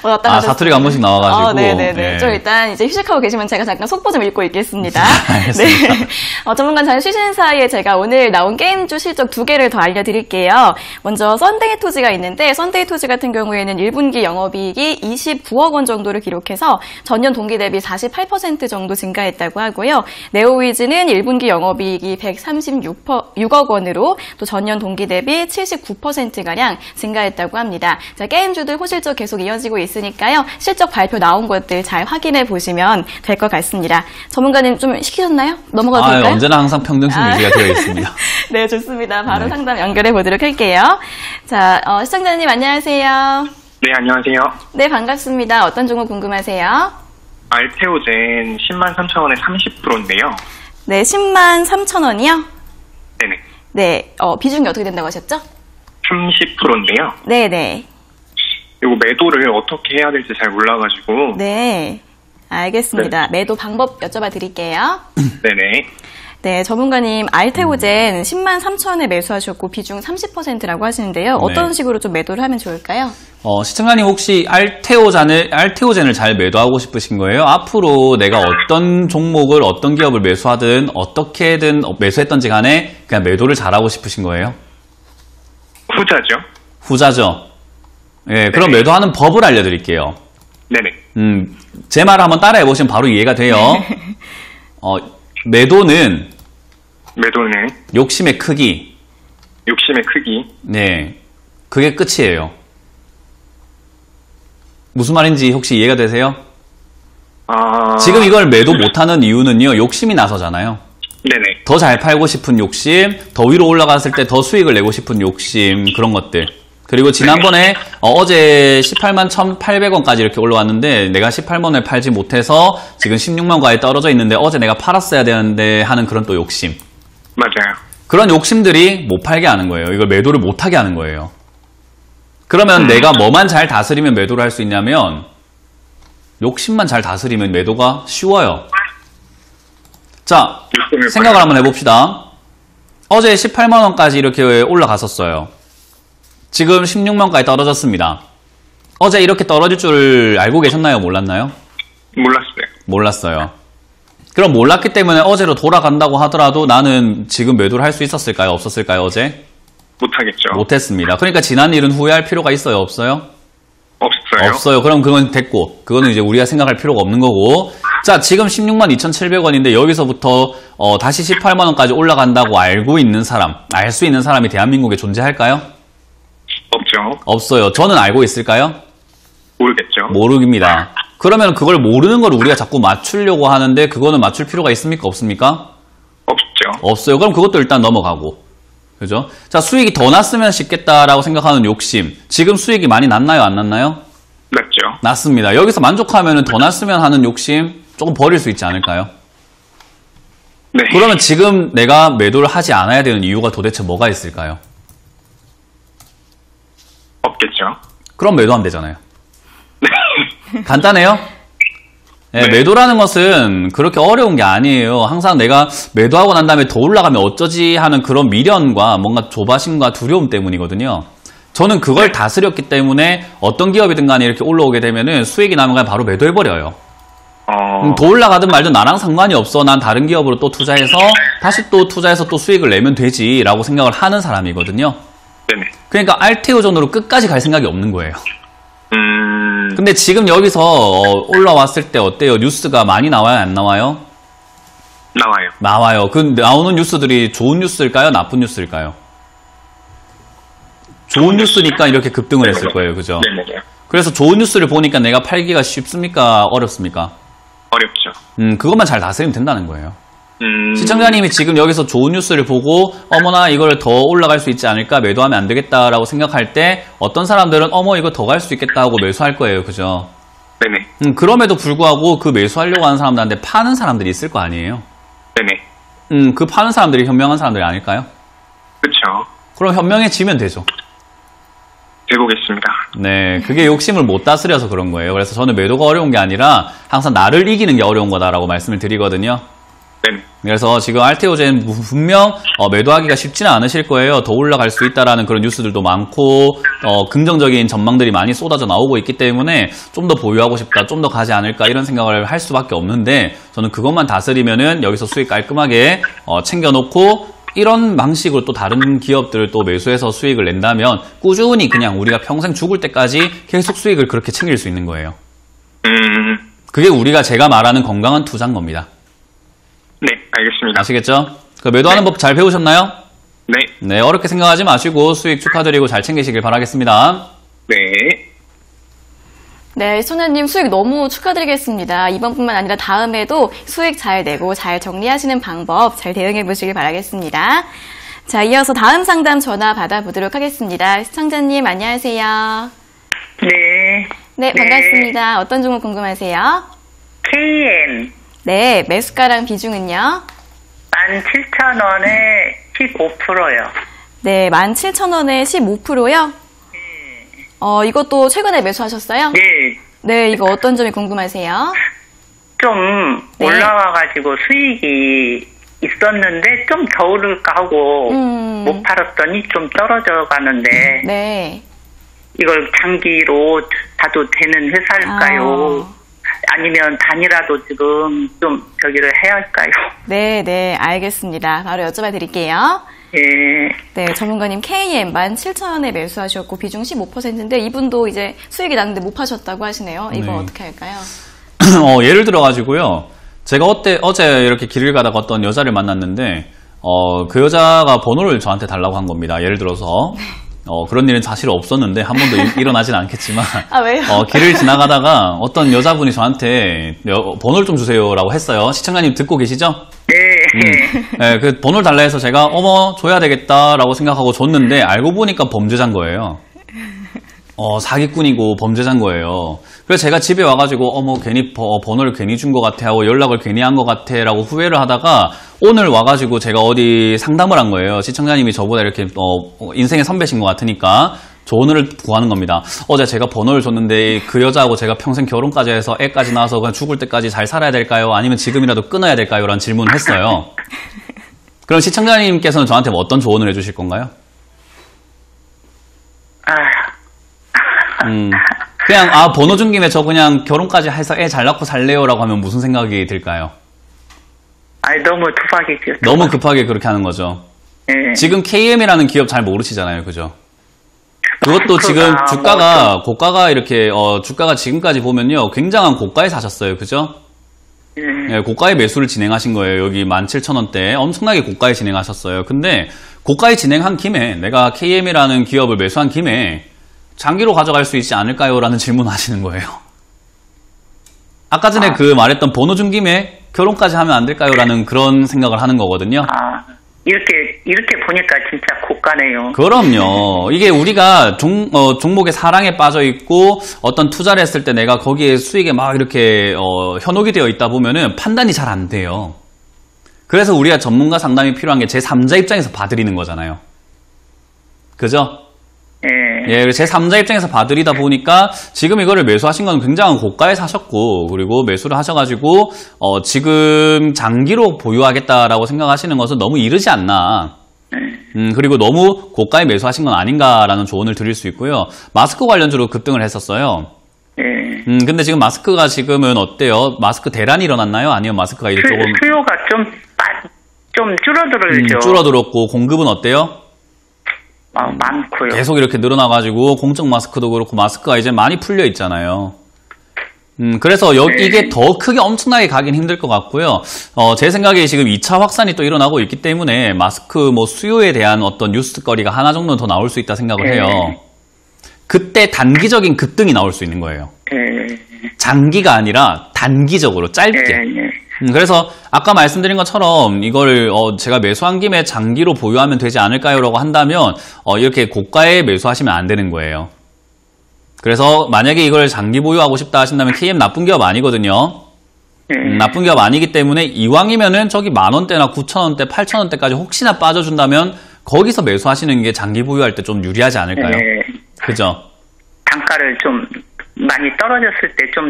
왔다 가셨어요. 사투리가 한 번씩 나와가지고. 네네네. 네. 좀 일단 이제 휴식하고 계시면 제가 잠깐 속보 좀 읽고 있겠습니다. 알겠습니다. 네. 전문가 잘 쉬시는 사이에 제가 오늘 나온 게임주 실적 2개를 더 알려드릴게요. 먼저 썬데이 토지가 있는데, 썬데이 토지 같은 경우에는 1분기 영업이익이 29억 원 정도를 기록해서 전년 동기 대비 48% 정도 증가했다고 하고요. 네오위즈는 1분기 영업이익이 136억 원으로 또 전년 동기 대비 79%가량 증가했다고 합니다. 자, 게임주들 호실적 계속 이어지고 있으니까요. 실적 발표 나온 것들 잘 확인해 보시면 될 것 같습니다. 전문가님 좀 시키셨나요? 넘어가도 될까요? 언제나 항상 평등심 유지가 되어 있습니다. 네, 좋습니다. 바로 네. 상담 연결해 보도록 할게요. 자, 시청자님 안녕하세요. 네, 안녕하세요. 네, 반갑습니다. 어떤 종목 궁금하세요? 알테오젠 103,000원에 30%인데요. 네, 10만 3천 원이요? 네네. 네, 비중이 어떻게 된다고 하셨죠? 30%인데요. 네네. 이거 매도를 어떻게 해야 될지 잘 몰라가지고. 네, 알겠습니다. 매도 방법 여쭤봐 드릴게요. 네네. 네, 전문가님, 알테오젠 10만 3천원에 매수하셨고 비중 30%라고 하시는데요. 어떤 네. 식으로 좀 매도를 하면 좋을까요? 시청자님 혹시 알테오젠을 잘 매도하고 싶으신 거예요? 앞으로 내가 어떤 종목을 어떤 기업을 매수하든 어떻게든 매수했던지 간에 그냥 매도를 잘하고 싶으신 거예요? 후자죠. 후자죠. 예, 그럼 네. 매도하는 법을 알려드릴게요. 네네. 제 말을 한번 따라해 보시면 바로 이해가 돼요. 매도는 욕심의 크기. 욕심의 크기. 네, 그게 끝이에요. 무슨 말인지 혹시 이해가 되세요? 지금 이걸 매도 못하는 이유는요, 욕심이 나서잖아요. 네네. 더 잘 팔고 싶은 욕심, 더 위로 올라갔을 때 더 수익을 내고 싶은 욕심, 그런 것들. 그리고 지난번에 어제 18만 1,800원까지 이렇게 올라왔는데 내가 18만 원에 팔지 못해서 지금 16만 가에 떨어져 있는데 어제 내가 팔았어야 되는데 하는 그런 또 욕심. 맞아요. 그런 욕심들이 못 팔게 하는 거예요. 이걸 매도를 못 하게 하는 거예요. 그러면 내가 뭐만 잘 다스리면 매도를 할 수 있냐면 욕심만 잘 다스리면 매도가 쉬워요. 자, 생각을 한번 해봅시다. 어제 18만 원까지 이렇게 올라갔었어요. 지금 16만까지 떨어졌습니다. 어제 이렇게 떨어질 줄 알고 계셨나요? 몰랐나요? 몰랐어요. 몰랐어요. 그럼 몰랐기 때문에 어제로 돌아간다고 하더라도 나는 지금 매도를 할 수 있었을까요? 없었을까요? 어제? 못하겠죠. 못했습니다. 그러니까 지난 일은 후회할 필요가 있어요? 없어요? 없어요. 없어요. 그럼 그건 됐고 그거는 이제 우리가 생각할 필요가 없는 거고. 자, 지금 16만 2,700원인데 여기서부터 다시 18만 원까지 올라간다고 알고 있는 사람, 알 수 있는 사람이 대한민국에 존재할까요? 없죠. 없어요. 저는 알고 있을까요? 모르겠죠. 모릅니다. 그러면 그걸 모르는 걸 우리가 자꾸 맞추려고 하는데 그거는 맞출 필요가 있습니까? 없습니까? 없죠. 없어요. 그럼 그것도 일단 넘어가고. 그죠? 자, 수익이 더 났으면 싶겠다라고 생각하는 욕심. 지금 수익이 많이 났나요? 안 났나요? 맞죠. 났습니다. 여기서 만족하면 더 났으면 하는 욕심 조금 버릴 수 있지 않을까요? 네. 그러면 지금 내가 매도를 하지 않아야 되는 이유가 도대체 뭐가 있을까요? 없겠죠. 그럼 매도하면 되잖아요. 네. 간단해요? 네, 네. 매도라는 것은 그렇게 어려운 게 아니에요. 항상 내가 매도하고 난 다음에 더 올라가면 어쩌지 하는 그런 미련과 뭔가 조바심과 두려움 때문이거든요. 저는 그걸 다스렸기 때문에 어떤 기업이든 간에 이렇게 올라오게 되면은 수익이 나면 그냥 바로 매도해버려요. 더 올라가든 말든 나랑 상관이 없어. 난 다른 기업으로 또 투자해서 다시 또 투자해서 또 수익을 내면 되지라고 생각을 하는 사람이거든요. 네네. 그러니까 알테오존으로 끝까지 갈 생각이 없는 거예요. 근데 지금 여기서 올라왔을 때 어때요? 뉴스가 많이 나와요? 안 나와요? 나와요. 나와요. 그 나오는 뉴스들이 좋은 뉴스일까요? 나쁜 뉴스일까요? 좋은 뉴스니까 이렇게 급등을 했을 거예요. 그죠? 네네. 그래서 좋은 뉴스를 보니까 내가 팔기가 쉽습니까? 어렵습니까? 어렵죠. 그것만 잘 다스리면 된다는 거예요. 시청자님이 지금 여기서 좋은 뉴스를 보고 어머나 이걸 더 올라갈 수 있지 않을까 매도하면 안 되겠다라고 생각할 때 어떤 사람들은 어머 이거 더 갈 수 있겠다 하고 매수할 거예요. 그죠? 네네. 그럼에도 불구하고 그 매수하려고 하는 사람들한테 파는 사람들이 있을 거 아니에요? 네네. 그 파는 사람들이 현명한 사람들이 아닐까요? 그렇죠. 그럼 현명해지면 되죠. 해보겠습니다. 네, 그게 욕심을 못 다스려서 그런 거예요. 그래서 저는 매도가 어려운 게 아니라 항상 나를 이기는 게 어려운 거다라고 말씀을 드리거든요. 네네. 그래서 지금 알테오젠 분명 매도하기가 쉽지는 않으실 거예요. 더 올라갈 수 있다라는 그런 뉴스들도 많고 긍정적인 전망들이 많이 쏟아져 나오고 있기 때문에 좀 더 보유하고 싶다, 좀 더 가지 않을까 이런 생각을 할 수밖에 없는데 저는 그것만 다스리면은 여기서 수익 깔끔하게 챙겨놓고 이런 방식으로 또 다른 기업들을 또 매수해서 수익을 낸다면 꾸준히 그냥 우리가 평생 죽을 때까지 계속 수익을 그렇게 챙길 수 있는 거예요. 그게 우리가 제가 말하는 건강한 투자인 겁니다. 네, 알겠습니다. 아시겠죠? 그 매도하는 법 잘 배우셨나요? 네. 네, 어렵게 생각하지 마시고 수익 축하드리고 잘 챙기시길 바라겠습니다. 네. 네, 소녀님 수익 너무 축하드리겠습니다. 이번뿐만 아니라 다음에도 수익 잘 내고 잘 정리하시는 방법 잘 대응해 보시길 바라겠습니다. 자, 이어서 다음 상담 전화 받아보도록 하겠습니다. 시청자님 안녕하세요. 네. 네, 반갑습니다. 어떤 종목 궁금하세요? KM 네, 매수가랑 비중은요? 17,000원에 15%요. 네, 17,000원에 15%요? 이것도 최근에 매수하셨어요? 네. 네, 이거 어떤 점이 궁금하세요? 좀 네. 올라와가지고 수익이 있었는데 좀 더 오를까 하고 못 팔았더니 좀 떨어져 가는데 네. 이걸 장기로 봐도 되는 회사일까요? 아니면 단이라도 지금 좀 저기를 해야 할까요? 네, 네, 알겠습니다. 바로 여쭤봐 드릴게요. 예. 네, 전문가님 KM 17,000원에 매수하셨고 비중 15%인데 이분도 이제 수익이 났는데 못 파셨다고 하시네요. 이거 네. 어떻게 할까요? 예를 들어가지고요. 제가 어제 이렇게 길을 가다가 어떤 여자를 만났는데 그 여자가 번호를 저한테 달라고 한 겁니다. 예를 들어서 그런 일은 사실 없었는데 한 번도 일어나진 않겠지만 아, 왜요? 길을 지나가다가 어떤 여자분이 저한테 번호를 좀 주세요라고 했어요. 시청자님 듣고 계시죠? 네, 그 번호를 달라 해서 제가 어머 줘야 되겠다라고 생각하고 줬는데 알고 보니까 범죄자인 거예요. 사기꾼이고 범죄자인 거예요. 그래서 제가 집에 와가지고 뭐 괜히 번호를 괜히 준 것 같아 하고 연락을 괜히 한 것 같아 라고 후회를 하다가 오늘 와가지고 제가 어디 상담을 한 거예요. 시청자님이 저보다 이렇게 인생의 선배신 것 같으니까 조언을 구하는 겁니다. 어제 제가 번호를 줬는데 그 여자하고 제가 평생 결혼까지 해서 애까지 낳아서 그냥 죽을 때까지 잘 살아야 될까요? 아니면 지금이라도 끊어야 될까요? 라는 질문을 했어요. 그럼 시청자님께서는 저한테 어떤 조언을 해주실 건가요? 그냥 번호 준 김에 저 그냥 결혼까지 해서 애 잘 낳고 살래요 라고 하면 무슨 생각이 들까요? 너무 급하게 너무 급하게 그렇게 하는 거죠. 네. 지금 KM이라는 기업 잘 모르시잖아요, 그죠? 그것도 지금 주가가 고가가 이렇게 주가가 지금까지 보면요 굉장한 고가에 사셨어요, 그죠? 네, 고가의 매수를 진행하신 거예요. 여기 17,000원대 엄청나게 고가에 진행하셨어요. 근데 고가에 진행한 김에 내가 KM이라는 기업을 매수한 김에 장기로 가져갈 수 있지 않을까요? 라는 질문을 하시는 거예요. 아까 전에 그 말했던 번호 준 김에 결혼까지 하면 안 될까요? 라는 그런 생각을 하는 거거든요. 이렇게 보니까 진짜 고가네요. 그럼요. 이게 우리가 종목의 사랑에 빠져 있고 어떤 투자를 했을 때 내가 거기에 수익에 막 이렇게 현혹이 되어 있다 보면은 판단이 잘 안 돼요. 그래서 우리가 전문가 상담이 필요한 게 제3자 입장에서 봐드리는 거잖아요. 그죠? 예, 제3자 입장에서 봐드리다 보니까 지금 이거를 매수하신 건 굉장한 고가에 사셨고 그리고 매수를 하셔가지고 지금 장기로 보유하겠다라고 생각하시는 것은 너무 이르지 않나. 그리고 너무 고가에 매수하신 건 아닌가라는 조언을 드릴 수 있고요. 마스크 관련주로 급등을 했었어요. 근데 지금 마스크가 지금은 어때요? 마스크 대란이 일어났나요? 아니면 마스크가 이제 조금 수요가 좀 줄어들죠. 줄어들었고 공급은 어때요? 많고요. 계속 이렇게 늘어나가지고 공적 마스크도 그렇고 마스크가 이제 많이 풀려 있잖아요. 그래서 이게 더 크게 엄청나게 가긴 힘들 것 같고요. 제 생각에 지금 2차 확산이 또 일어나고 있기 때문에 마스크 수요에 대한 어떤 뉴스거리가 하나 정도는 더 나올 수 있다 생각을 해요. 그때 단기적인 급등이 나올 수 있는 거예요. 장기가 아니라 단기적으로 짧게. 그래서 아까 말씀드린 것처럼 이걸 제가 매수한 김에 장기로 보유하면 되지 않을까요? 라고 한다면 이렇게 고가에 매수하시면 안 되는 거예요. 그래서 만약에 이걸 장기 보유하고 싶다 하신다면 KM 나쁜 기업 아니거든요. 나쁜 기업 아니기 때문에 이왕이면은 저기 10,000원대나 9,000원대, 8,000원대까지 혹시나 빠져준다면 거기서 매수하시는 게 장기 보유할 때 좀 유리하지 않을까요? 그죠? 단가를 좀 많이 떨어졌을 때 좀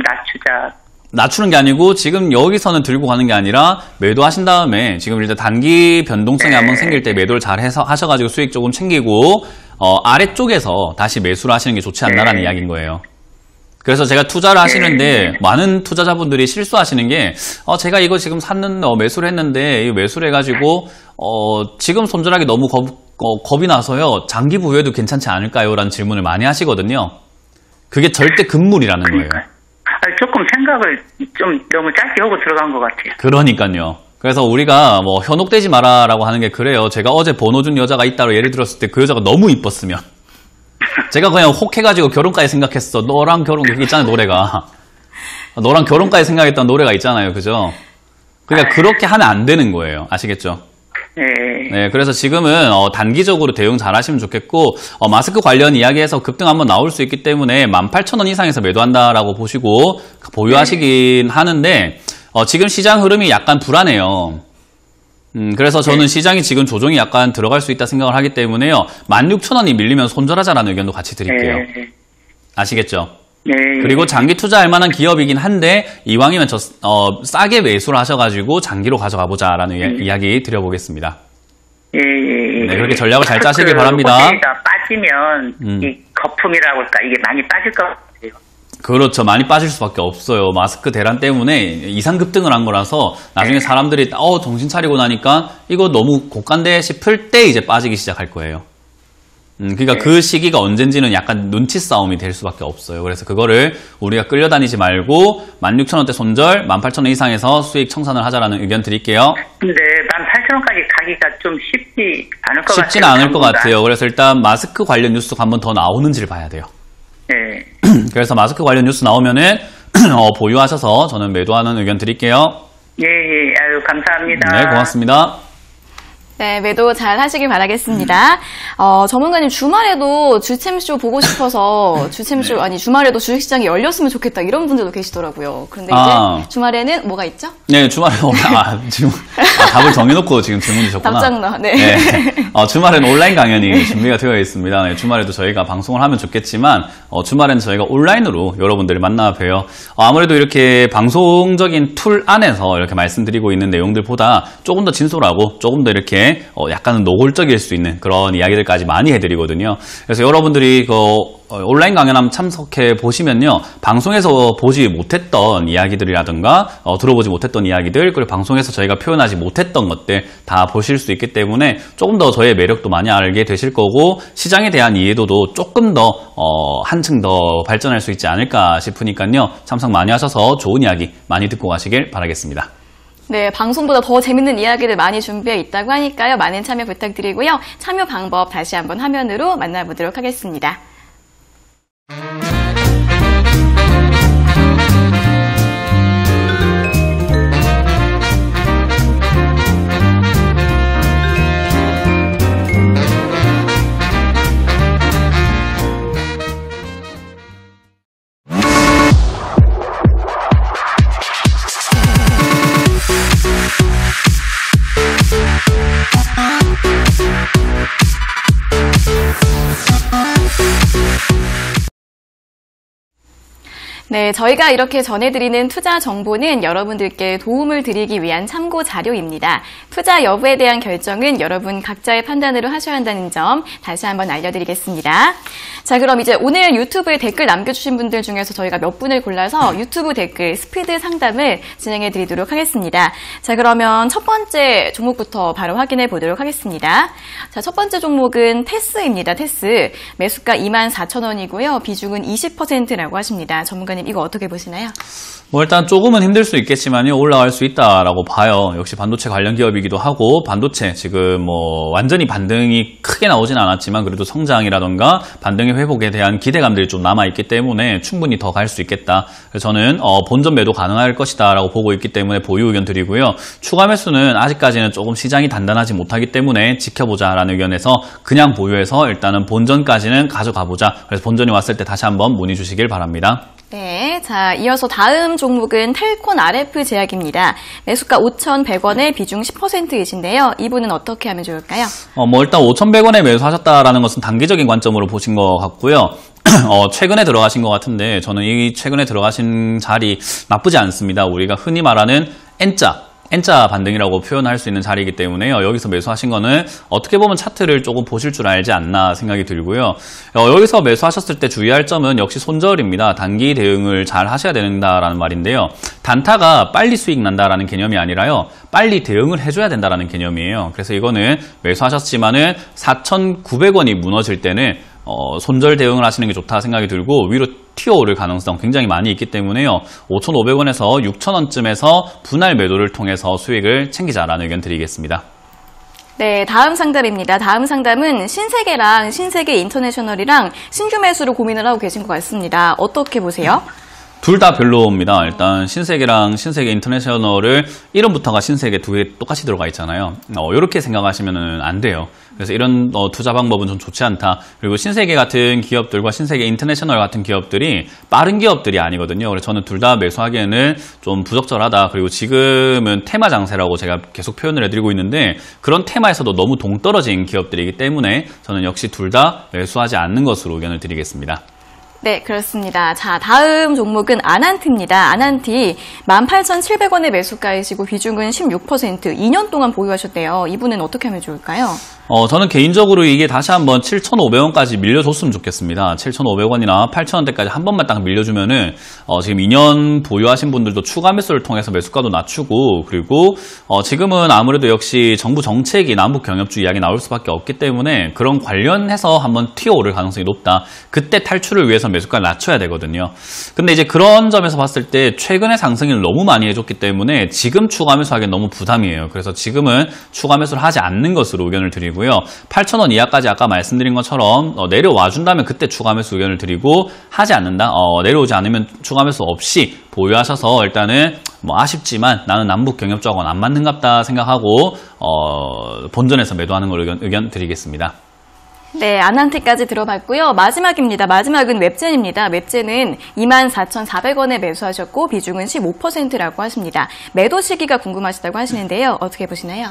낮추는 게 아니고 지금 여기서는 들고 가는 게 아니라 매도하신 다음에 지금 일단 단기 변동성이 한번 생길 때 매도를 잘 해서 하셔가지고 수익 조금 챙기고 아래쪽에서 다시 매수를 하시는 게 좋지 않나라는 이야기인 거예요. 그래서 제가 투자를 하시는데 많은 투자자분들이 실수하시는 게 제가 이거 지금 매수를 했는데 이 매수를 해가지고 지금 손절하기 너무 겁이 나서요. 장기 보유해도 괜찮지 않을까요? 라는 질문을 많이 하시거든요. 그게 절대 금물이라는 거예요. 조금 생각을 좀 너무 짧게 하고 들어간 것 같아요. 그러니까요. 그래서 우리가 현혹되지 마라라고 하는 게 그래요. 제가 어제 번호 준 여자가 있다고 예를 들었을 때 그 여자가 너무 이뻤으면 제가 그냥 혹해가지고 결혼까지 생각했어. 너랑 결혼 그게 있잖아요, 노래가. 너랑 결혼까지 생각했던 노래가 있잖아요, 그죠? 그러니까 그렇게 하면 안 되는 거예요. 아시겠죠? 네, 그래서 지금은 단기적으로 대응 잘 하시면 좋겠고 마스크 관련 이야기에서 급등 한번 나올 수 있기 때문에 18,000원 이상에서 매도한다라고 보시고 보유하시긴 하는데 지금 시장 흐름이 약간 불안해요. 그래서 저는 시장이 지금 조정이 약간 들어갈 수 있다 생각을 하기 때문에요. 16,000원이 밀리면 손절하자라는 의견도 같이 드릴게요. 아시겠죠? 그리고 장기 투자할 만한 기업이긴 한데 이왕이면 싸게 매수를 하셔가지고 장기로 가져가 보자라는 이야기 드려보겠습니다. 네, 그렇게 전략을 잘 짜시길 바랍니다. 호텔가 빠지면 이 거품이라고 할까 이게 많이 빠질 것 같아요. 그렇죠. 많이 빠질 수밖에 없어요. 마스크 대란 때문에 이상 급등을 한 거라서 나중에 사람들이 정신 차리고 나니까 이거 너무 고가인데 싶을 때 이제 빠지기 시작할 거예요. 그러니까 그 시기가 언젠지는 약간 눈치 싸움이 될 수밖에 없어요. 그래서 그거를 우리가 끌려다니지 말고 16,000원대 손절, 18,000원 이상에서 수익 청산을 하자라는 의견 드릴게요. 근데 18,000원까지 가기가 좀 쉽지 않을 것 같아요. 쉽지는 않을 것 같아요. 그래서 일단 마스크 관련 뉴스가 한 번 더 나오는지를 봐야 돼요. 그래서 마스크 관련 뉴스 나오면은 보유하셔서 저는 매도하는 의견 드릴게요. 아유, 감사합니다. 네, 고맙습니다. 네, 매도 잘 하시길 바라겠습니다. 전문가님 주말에도 주챔쇼 보고 싶어서 주말에도 주식시장이 열렸으면 좋겠다 이런 분들도 계시더라고요. 그런데 이제 주말에는 뭐가 있죠? 네, 주말에 지금 답을 정해놓고 지금 질문 주셨구나. 답장너. 네. 네. 주말에는 온라인 강연이 준비가 되어 있습니다. 네, 주말에도 저희가 방송을 하면 좋겠지만 주말에는 저희가 온라인으로 여러분들을 만나 뵈요. 아무래도 이렇게 방송적인 툴 안에서 이렇게 말씀드리고 있는 내용들보다 조금 더 진솔하고 조금 더 이렇게 약간은 노골적일 수 있는 그런 이야기들까지 많이 해드리거든요. 그래서 여러분들이 온라인 강연 한번 참석해 보시면요, 방송에서 보지 못했던 이야기들이라든가 들어보지 못했던 이야기들, 그리고 방송에서 저희가 표현하지 못했던 것들 다 보실 수 있기 때문에 조금 더 저의 매력도 많이 알게 되실 거고, 시장에 대한 이해도도 조금 더 한층 더 발전할 수 있지 않을까 싶으니까요, 참석 많이 하셔서 좋은 이야기 많이 듣고 가시길 바라겠습니다. 네, 방송보다 더 재밌는 이야기를 많이 준비해 있다고 하니까요, 많은 참여 부탁드리고요. 참여 방법 다시 한번 화면으로 만나보도록 하겠습니다. 네, 저희가 이렇게 전해드리는 투자 정보는 여러분들께 도움을 드리기 위한 참고 자료입니다. 투자 여부에 대한 결정은 여러분 각자의 판단으로 하셔야 한다는 점 다시 한번 알려드리겠습니다. 자, 그럼 이제 오늘 유튜브에 댓글 남겨주신 분들 중에서 저희가 몇 분을 골라서 유튜브 댓글 스피드 상담을 진행해 드리도록 하겠습니다. 자, 그러면 첫 번째 종목부터 바로 확인해 보도록 하겠습니다. 자, 첫 번째 종목은 테스입니다. 테스. 매수가 24,000원이고요. 비중은 20%라고 하십니다. 전문가님, 이거 어떻게 보시나요? 일단 조금은 힘들 수 있겠지만요, 올라갈 수 있다라고 봐요. 역시 반도체 관련 기업이기도 하고, 반도체 지금 완전히 반등이 크게 나오진 않았지만 그래도 성장이라던가 반등의 회복에 대한 기대감들이 좀 남아있기 때문에 충분히 더 갈 수 있겠다. 그래서 저는 본전 매도 가능할 것이다 라고 보고 있기 때문에 보유 의견 드리고요. 추가 매수는 아직까지는 조금 시장이 단단하지 못하기 때문에 지켜보자라는 의견에서 그냥 보유해서 일단은 본전까지는 가져가보자. 그래서 본전이 왔을 때 다시 한번 문의 주시길 바랍니다. 네, 자, 이어서 다음 종목은 텔콘 RF 제약입니다. 매수가 5,100원에 비중 10%이신데요. 이분은 어떻게 하면 좋을까요? 일단 5,100원에 매수하셨다라는 것은 단기적인 관점으로 보신 것 같고요. 최근에 들어가신 것 같은데, 저는 이 최근에 들어가신 자리 나쁘지 않습니다. 우리가 흔히 말하는 N자 반등이라고 표현할 수 있는 자리이기 때문에요. 여기서 매수하신 거는 어떻게 보면 차트를 조금 보실 줄 알지 않나 생각이 들고요. 여기서 매수하셨을 때 주의할 점은 역시 손절입니다. 단기 대응을 잘 하셔야 된다라는 말인데요. 단타가 빨리 수익 난다라는 개념이 아니라요, 빨리 대응을 해줘야 된다라는 개념이에요. 그래서 이거는 매수하셨지만은 4,900원이 무너질 때는 손절 대응을 하시는 게 좋다 생각이 들고, 위로 튀어오를 가능성 굉장히 많이 있기 때문에요. 5,500원에서 6,000원쯤에서 분할 매도를 통해서 수익을 챙기자라는 의견 드리겠습니다. 네, 다음 상담입니다. 다음 상담은 신세계랑 신세계 인터내셔널이랑 신규 매수를 고민을 하고 계신 것 같습니다. 어떻게 보세요? 둘 다 별로입니다. 일단 신세계랑 신세계 인터내셔널을 이름부터가 신세계 두 개 똑같이 들어가 있잖아요. 이렇게 생각하시면 안 돼요. 그래서 이런 투자 방법은 좀 좋지 않다. 그리고 신세계 같은 기업들과 신세계 인터내셔널 같은 기업들이 빠른 기업들이 아니거든요. 그래서 저는 둘 다 매수하기에는 좀 부적절하다. 그리고 지금은 테마 장세라고 제가 계속 표현을 해드리고 있는데, 그런 테마에서도 너무 동떨어진 기업들이기 때문에 저는 역시 둘 다 매수하지 않는 것으로 의견을 드리겠습니다. 네, 그렇습니다. 자, 다음 종목은 아난티입니다. 아난티 18,700원의 매수가이시고 비중은 16%, 2년 동안 보유하셨대요. 이분은 어떻게 하면 좋을까요? 저는 개인적으로 이게 다시 한번 7,500원까지 밀려줬으면 좋겠습니다. 7,500원이나 8,000원대까지 한 번만 딱 밀려주면은 지금 2년 보유하신 분들도 추가 매수를 통해서 매수가도 낮추고, 그리고 지금은 아무래도 역시 정부 정책이 남북 경협주 이야기 나올 수밖에 없기 때문에 그런 관련해서 한번 튀어오를 가능성이 높다. 그때 탈출을 위해서 매수가를 낮춰야 되거든요. 근데 이제 그런 점에서 봤을 때 최근에 상승을 너무 많이 해줬기 때문에 지금 추가 매수하기엔 너무 부담이에요. 그래서 지금은 추가 매수를 하지 않는 것으로 의견을 드리고요. 8,000원 이하까지 아까 말씀드린 것처럼 내려와 준다면 그때 추가 매수 의견을 드리고, 하지 않는다, 내려오지 않으면 추가 매수 없이 보유하셔서 일단은 뭐 아쉽지만 나는 남북 경협 조합은 안 맞는갑다 생각하고 본전에서 매도하는 걸 의견 드리겠습니다. 네, 아난테까지 들어봤고요. 마지막입니다. 마지막은 웹젠입니다. 웹젠은 24,400원에 매수하셨고 비중은 15%라고 하십니다. 매도 시기가 궁금하시다고 하시는데요. 어떻게 보시나요?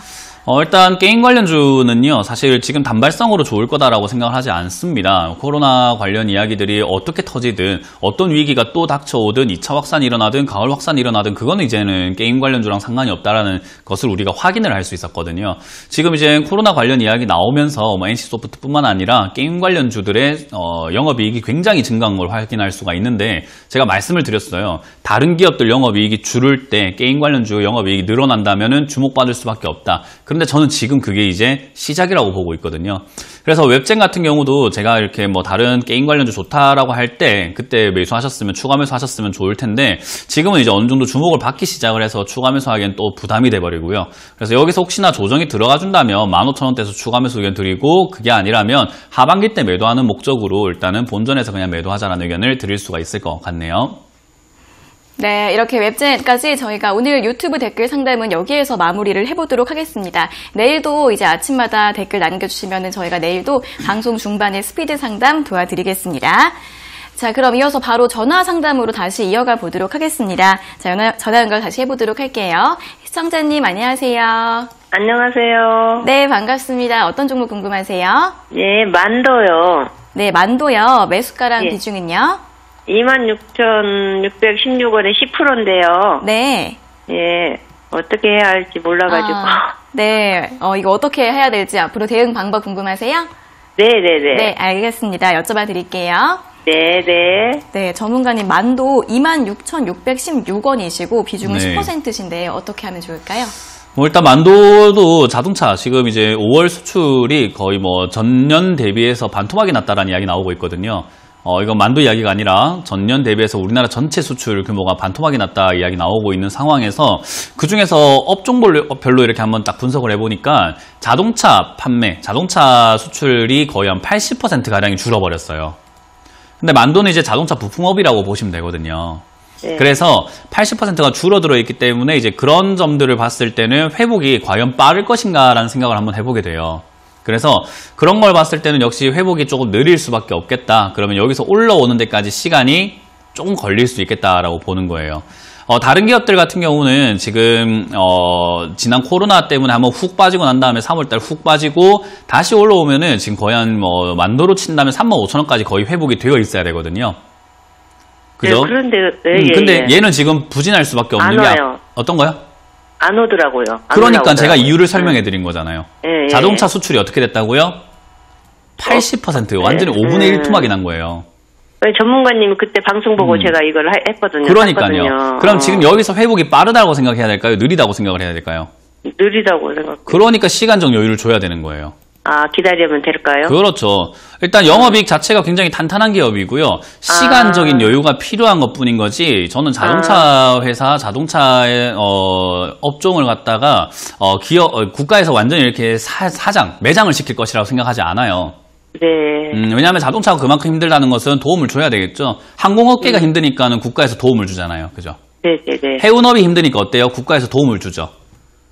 일단 게임 관련주는요, 사실 지금 단발성으로 좋을 거다라고 생각을 하지 않습니다. 코로나 관련 이야기들이 어떻게 터지든 어떤 위기가 또 닥쳐오든 2차 확산이 일어나든 가을 확산이 일어나든 그거는 이제는 게임 관련주랑 상관이 없다라는 것을 우리가 확인을 할 수 있었거든요. 지금 이제 코로나 관련 이야기 나오면서 뭐 NC소프트뿐만 아니라 게임 관련주들의 영업이익이 굉장히 증가한 걸 확인할 수가 있는데, 제가 말씀을 드렸어요. 다른 기업들 영업이익이 줄을 때 게임 관련주 영업이익이 늘어난다면은 주목받을 수밖에 없다. 그런데 저는 지금 그게 이제 시작이라고 보고 있거든요. 그래서 웹젠 같은 경우도 제가 이렇게 뭐 다른 게임 관련주 좋다라고 할 때 그때 매수하셨으면, 추가 매수하셨으면 좋을 텐데, 지금은 이제 어느 정도 주목을 받기 시작을 해서 추가 매수하기엔 또 부담이 돼버리고요. 그래서 여기서 혹시나 조정이 들어가 준다면 15,000원대에서 추가 매수 의견 드리고, 그게 아니라면 하반기 때 매도하는 목적으로 일단은 본전에서 그냥 매도하자라는 의견을 드릴 수가 있을 것 같네요. 네, 이렇게 웹젠까지 저희가 오늘 유튜브 댓글 상담은 여기에서 마무리를 해보도록 하겠습니다. 내일도 이제 아침마다 댓글 남겨주시면 저희가 내일도 방송 중반에 스피드 상담 도와드리겠습니다. 자, 그럼 이어서 바로 전화 상담으로 다시 이어가 보도록 하겠습니다. 자, 전화 연결 다시 해보도록 할게요. 시청자님 안녕하세요. 안녕하세요. 네, 반갑습니다. 어떤 종목 궁금하세요? 예, 만도요. 네, 만도요. 매수가랑 예. 비중은요? 26,616원에 10%인데요. 네. 예, 어떻게 해야 할지 몰라가지고. 네, 이거 어떻게 해야 될지 앞으로 대응 방법 궁금하세요? 네네네. 네, 알겠습니다. 여쭤봐 드릴게요. 네네. 네, 전문가님 만도 26,616원이시고 비중은 네. 10%신데 어떻게 하면 좋을까요? 뭐 일단 만도도 자동차 지금 이제 5월 수출이 거의 뭐 전년 대비해서 반토막이 났다라는 이야기 나오고 있거든요. 이건 만도 이야기가 아니라 전년 대비해서 우리나라 전체 수출 규모가 반토막이 났다 이야기 나오고 있는 상황에서, 그 중에서 업종별로 이렇게 한번 딱 분석을 해보니까 자동차 판매, 자동차 수출이 거의 한 80%가량이 줄어버렸어요. 근데 만도는 이제 자동차 부품업이라고 보시면 되거든요. 네. 그래서 80%가 줄어들어 있기 때문에 이제 그런 점들을 봤을 때는 회복이 과연 빠를 것인가라는 생각을 한번 해보게 돼요. 그래서 그런 걸 봤을 때는 역시 회복이 조금 느릴 수밖에 없겠다. 그러면 여기서 올라오는 데까지 시간이 조금 걸릴 수 있겠다라고 보는 거예요. 다른 기업들 같은 경우는 지금 지난 코로나 때문에 한번 훅 빠지고 난 다음에 3월달 훅 빠지고 다시 올라오면은 지금 거의 한 뭐 만도로 친다면 35,000원까지 거의 회복이 되어 있어야 되거든요. 그죠? 네, 그런데, 근데 얘는 지금 부진할 수밖에 없는 게 안 와요. 어떤 거요? 안 오더라고요. 안 그러니까 올라오더라고요. 제가 이유를 설명해 드린 거잖아요. 예, 예. 자동차 수출이 어떻게 됐다고요? 80%, 완전히 5분의 1 토막이 난 거예요. 전문가님이 그때 방송 보고 제가 이걸 했거든요. 그러니까요. 샀거든요. 그럼 지금 여기서 회복이 빠르다고 생각해야 될까요? 느리다고 생각을 해야 될까요? 느리다고 생각. 그러니까 시간적 여유를 줘야 되는 거예요. 아, 기다리면 될까요? 그렇죠. 일단 영업이익 자체가 굉장히 탄탄한 기업이고요. 시간적인 여유가 필요한 것뿐인 거지, 저는 자동차 회사, 자동차의 업종을 갖다가 국가에서 완전히 이렇게 매장을 시킬 것이라고 생각하지 않아요. 네. 왜냐하면 자동차가 그만큼 힘들다는 것은 도움을 줘야 되겠죠. 항공업계가 힘드니까는 국가에서 도움을 주잖아요. 그죠? 네네네. 해운업이 힘드니까 어때요? 국가에서 도움을 주죠.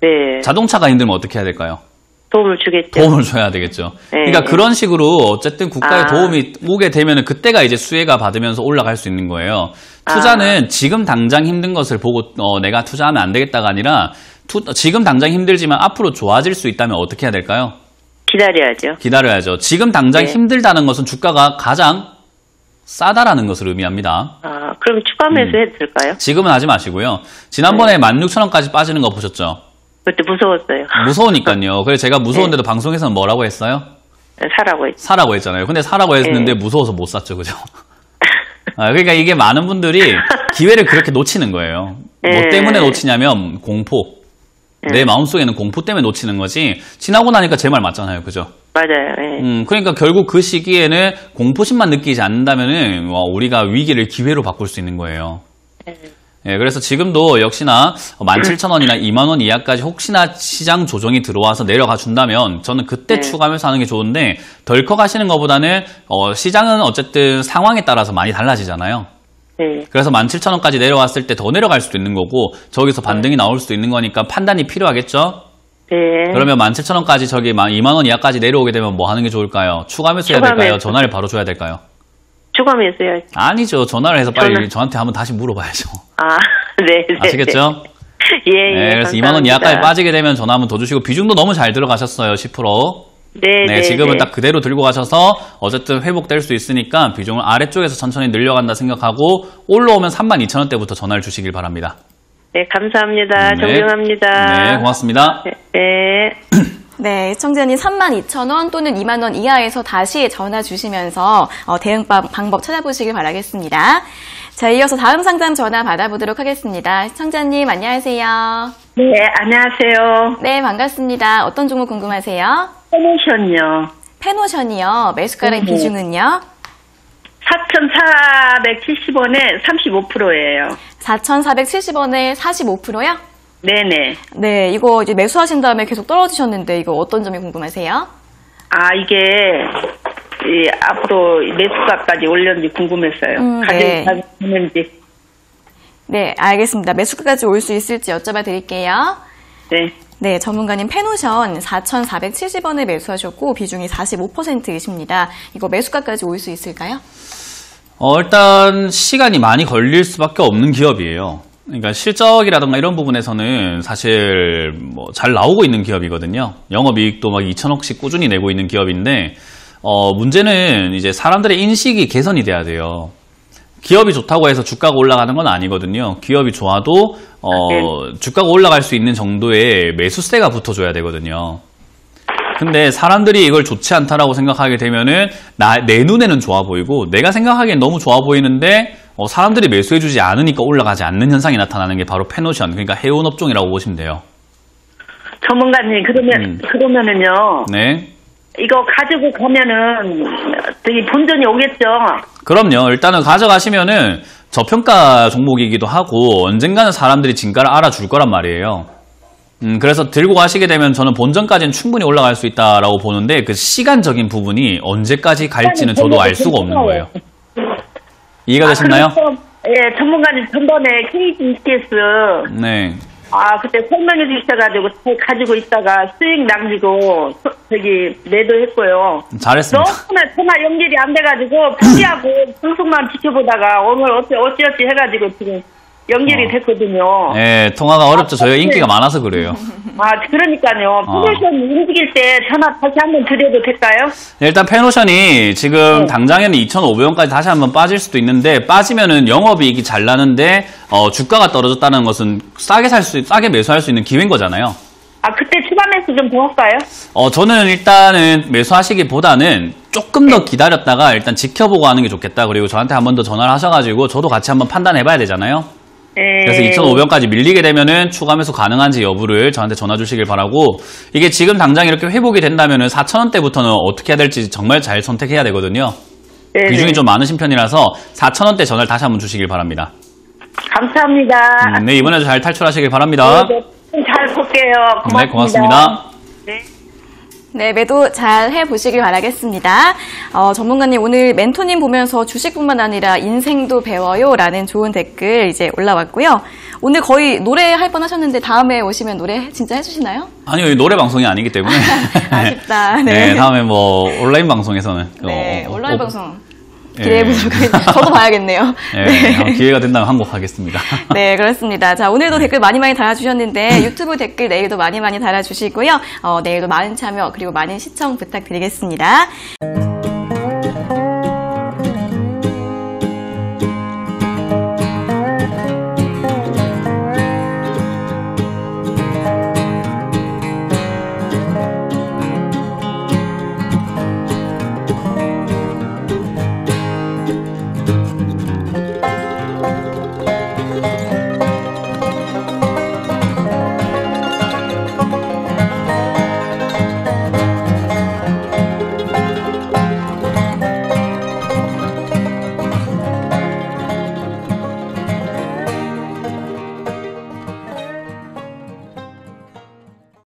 네. 자동차가 힘들면 어떻게 해야 될까요? 도움을 주겠죠. 도움을 줘야 되겠죠. 네. 그러니까 그런 식으로 어쨌든 국가의 도움이 오게 되면 그때가 이제 수혜가 받으면서 올라갈 수 있는 거예요. 투자는 지금 당장 힘든 것을 보고 내가 투자하면 안 되겠다가 아니라 지금 당장 힘들지만 앞으로 좋아질 수 있다면 어떻게 해야 될까요? 기다려야죠. 지금 당장 힘들다는 것은 주가가 가장 싸다라는 것을 의미합니다. 아, 그럼 추가 매수해도 될까요? 지금은 하지 마시고요. 지난번에 16,000원까지 빠지는 거 보셨죠? 그때 무서웠어요. 무서우니까요. 그래서 제가 무서운데도 방송에서는 뭐라고 했어요? 사라고 했잖아요. 근데 사라고 했는데 무서워서 못 샀죠. 그죠? 그러니까 이게 많은 분들이 기회를 그렇게 놓치는 거예요. 뭐 때문에 놓치냐면 공포. 내 마음속에는 공포 때문에 놓치는 거지, 지나고 나니까 제 말 맞잖아요. 그죠? 맞아요. 예. 그러니까 결국 그 시기에는 공포심만 느끼지 않는다면은 우리가 위기를 기회로 바꿀 수 있는 거예요. 예, 그래서 지금도 역시나 17,000원이나 20,000원 이하까지 혹시나 시장 조정이 들어와서 내려가 준다면 저는 그때 추가 매수하는 게 좋은데 덜컥 하시는 것보다는 시장은 어쨌든 상황에 따라서 많이 달라지잖아요. 네. 그래서 17,000원까지 내려왔을 때 더 내려갈 수도 있는 거고 저기서 반등이 나올 수도 있는 거니까 판단이 필요하겠죠? 네. 그러면 17,000원까지 저기 20,000원 이하까지 내려오게 되면 뭐 하는 게 좋을까요? 추가 매수해야 추가 될까요? 매수. 전화를 바로 줘야 될까요? 추가 매수요. 아니죠. 전화를 해서 빨리 저한테 한번 다시 물어봐야죠. 아, 네. 네. 아시겠죠? 예, 예. 네, 그래서 감사합니다. 20,000원 이하까지 빠지게 되면 전화 한번 더 주시고 비중도 너무 잘 들어가셨어요. 10%. 네, 네, 네. 지금은 네. 딱 그대로 들고 가셔서 어쨌든 회복될 수 있으니까 비중을 아래쪽에서 천천히 늘려간다 생각하고 올라오면 32,000원대부터 전화를 주시길 바랍니다. 네, 감사합니다. 네. 존경합니다. 네, 고맙습니다. 네. 네, 시청자님 32,000원 또는 20,000원 이하에서 다시 전화 주시면서 대응 방법 찾아보시길 바라겠습니다. 자, 이어서 다음 상담 전화 받아보도록 하겠습니다. 시청자님 안녕하세요. 네, 안녕하세요. 네, 반갑습니다. 어떤 종목 궁금하세요? 페노션요. 페노션이요. 매수가랑 비중은요? 4,470원에 35%예요. 4,470원에 45%요? 네네. 네, 이거 이제 매수하신 다음에 계속 떨어지셨는데 이거 어떤 점이 궁금하세요? 아, 이게 앞으로 매수가까지 올렸는지 궁금했어요. 네. 가격이 되는지. 네, 알겠습니다. 매수가까지 올 수 있을지 여쭤봐 드릴게요. 네. 네, 전문가님 페노션 4,470원에 매수하셨고 비중이 45%이십니다. 이거 매수가까지 올 수 있을까요? 일단 시간이 많이 걸릴 수밖에 없는 기업이에요. 그러니까 실적이라든가 이런 부분에서는 사실 뭐 잘 나오고 있는 기업이거든요. 영업이익도 막 2천억씩 꾸준히 내고 있는 기업인데 문제는 이제 사람들의 인식이 개선이 돼야 돼요. 기업이 좋다고 해서 주가가 올라가는 건 아니거든요. 기업이 좋아도 주가가 올라갈 수 있는 정도의 매수세가 붙어줘야 되거든요. 근데 사람들이 이걸 좋지 않다라고 생각하게 되면은 내 눈에는 좋아 보이고 내가 생각하기엔 너무 좋아 보이는데 사람들이 매수해주지 않으니까 올라가지 않는 현상이 나타나는 게 바로 페노션, 그러니까 해운 업종이라고 보시면 돼요. 전문가님, 그러면은요. 네. 이거 가지고 가면은 되게 본전이 오겠죠? 그럼요. 일단은 가져가시면은 저평가 종목이기도 하고 언젠가는 사람들이 진가를 알아줄 거란 말이에요. 그래서 들고 가시게 되면 저는 본전까지는 충분히 올라갈 수 있다라고 보는데 그 시간적인 부분이 언제까지 갈지는 저도 알 수가 없는 거예요. 이해가 되셨나요? 예, 전문가님 전번에 KGETS 네. 그때 설명해 주셔가지고 가지고 있다가 수익 남기고 매도했고요. 잘했습니다. 너무나 전화 연결이 안 돼가지고 포기하고 방송만 지켜보다가 오늘 어찌어찌 해가지고 지금 연결이 됐거든요. 네, 통화가 어렵죠. 저희가 인기가 많아서 그래요. 그러니까요. 페노션 움직일 때 전화 다시 한번 드려도 될까요? 일단 페노션이 지금 당장에는 2,500원까지 다시 한번 빠질 수도 있는데 빠지면은 영업이익이 잘 나는데 주가가 떨어졌다는 것은 싸게 매수할 수 있는 기회인 거잖아요. 그때 추가 매수 좀 더 할까요? 저는 일단은 매수하시기보다는 조금 더 기다렸다가 일단 지켜보고 하는 게 좋겠다. 그리고 저한테 한 번 더 전화를 하셔가지고 저도 같이 한번 판단해봐야 되잖아요. 그래서 2,500원까지 밀리게 되면은 추가 매수 가능한지 여부를 저한테 전화 주시길 바라고, 이게 지금 당장 이렇게 회복이 된다면은 4,000원대부터는 어떻게 해야 될지 정말 잘 선택해야 되거든요. 비중이 좀 많으신 편이라서 4,000원대 전화를 다시 한번 주시길 바랍니다. 감사합니다. 네, 이번에도 잘 탈출하시길 바랍니다. 네, 잘 볼게요. 고맙습니다. 네, 고맙습니다. 네, 매도 잘 해보시길 바라겠습니다. 전문가님 오늘 멘토님 보면서 주식뿐만 아니라 인생도 배워요 라는 좋은 댓글 이제 올라왔고요. 오늘 거의 노래 할 뻔 하셨는데 다음에 오시면 노래 진짜 해주시나요? 아니요, 노래 방송이 아니기 때문에. 아쉽다. 네, 다음에 뭐 온라인 방송에서는. 네, 온라인 방송. 기대해보도록 하겠습니다. 저도 봐야겠네요. 네, 기회가 된다면 한 곡 하겠습니다. 네, 그렇습니다. 자, 오늘도 댓글 많이 달아주셨는데 유튜브 댓글 내일도 많이 달아주시고요. 내일도 많은 참여 그리고 많은 시청 부탁드리겠습니다.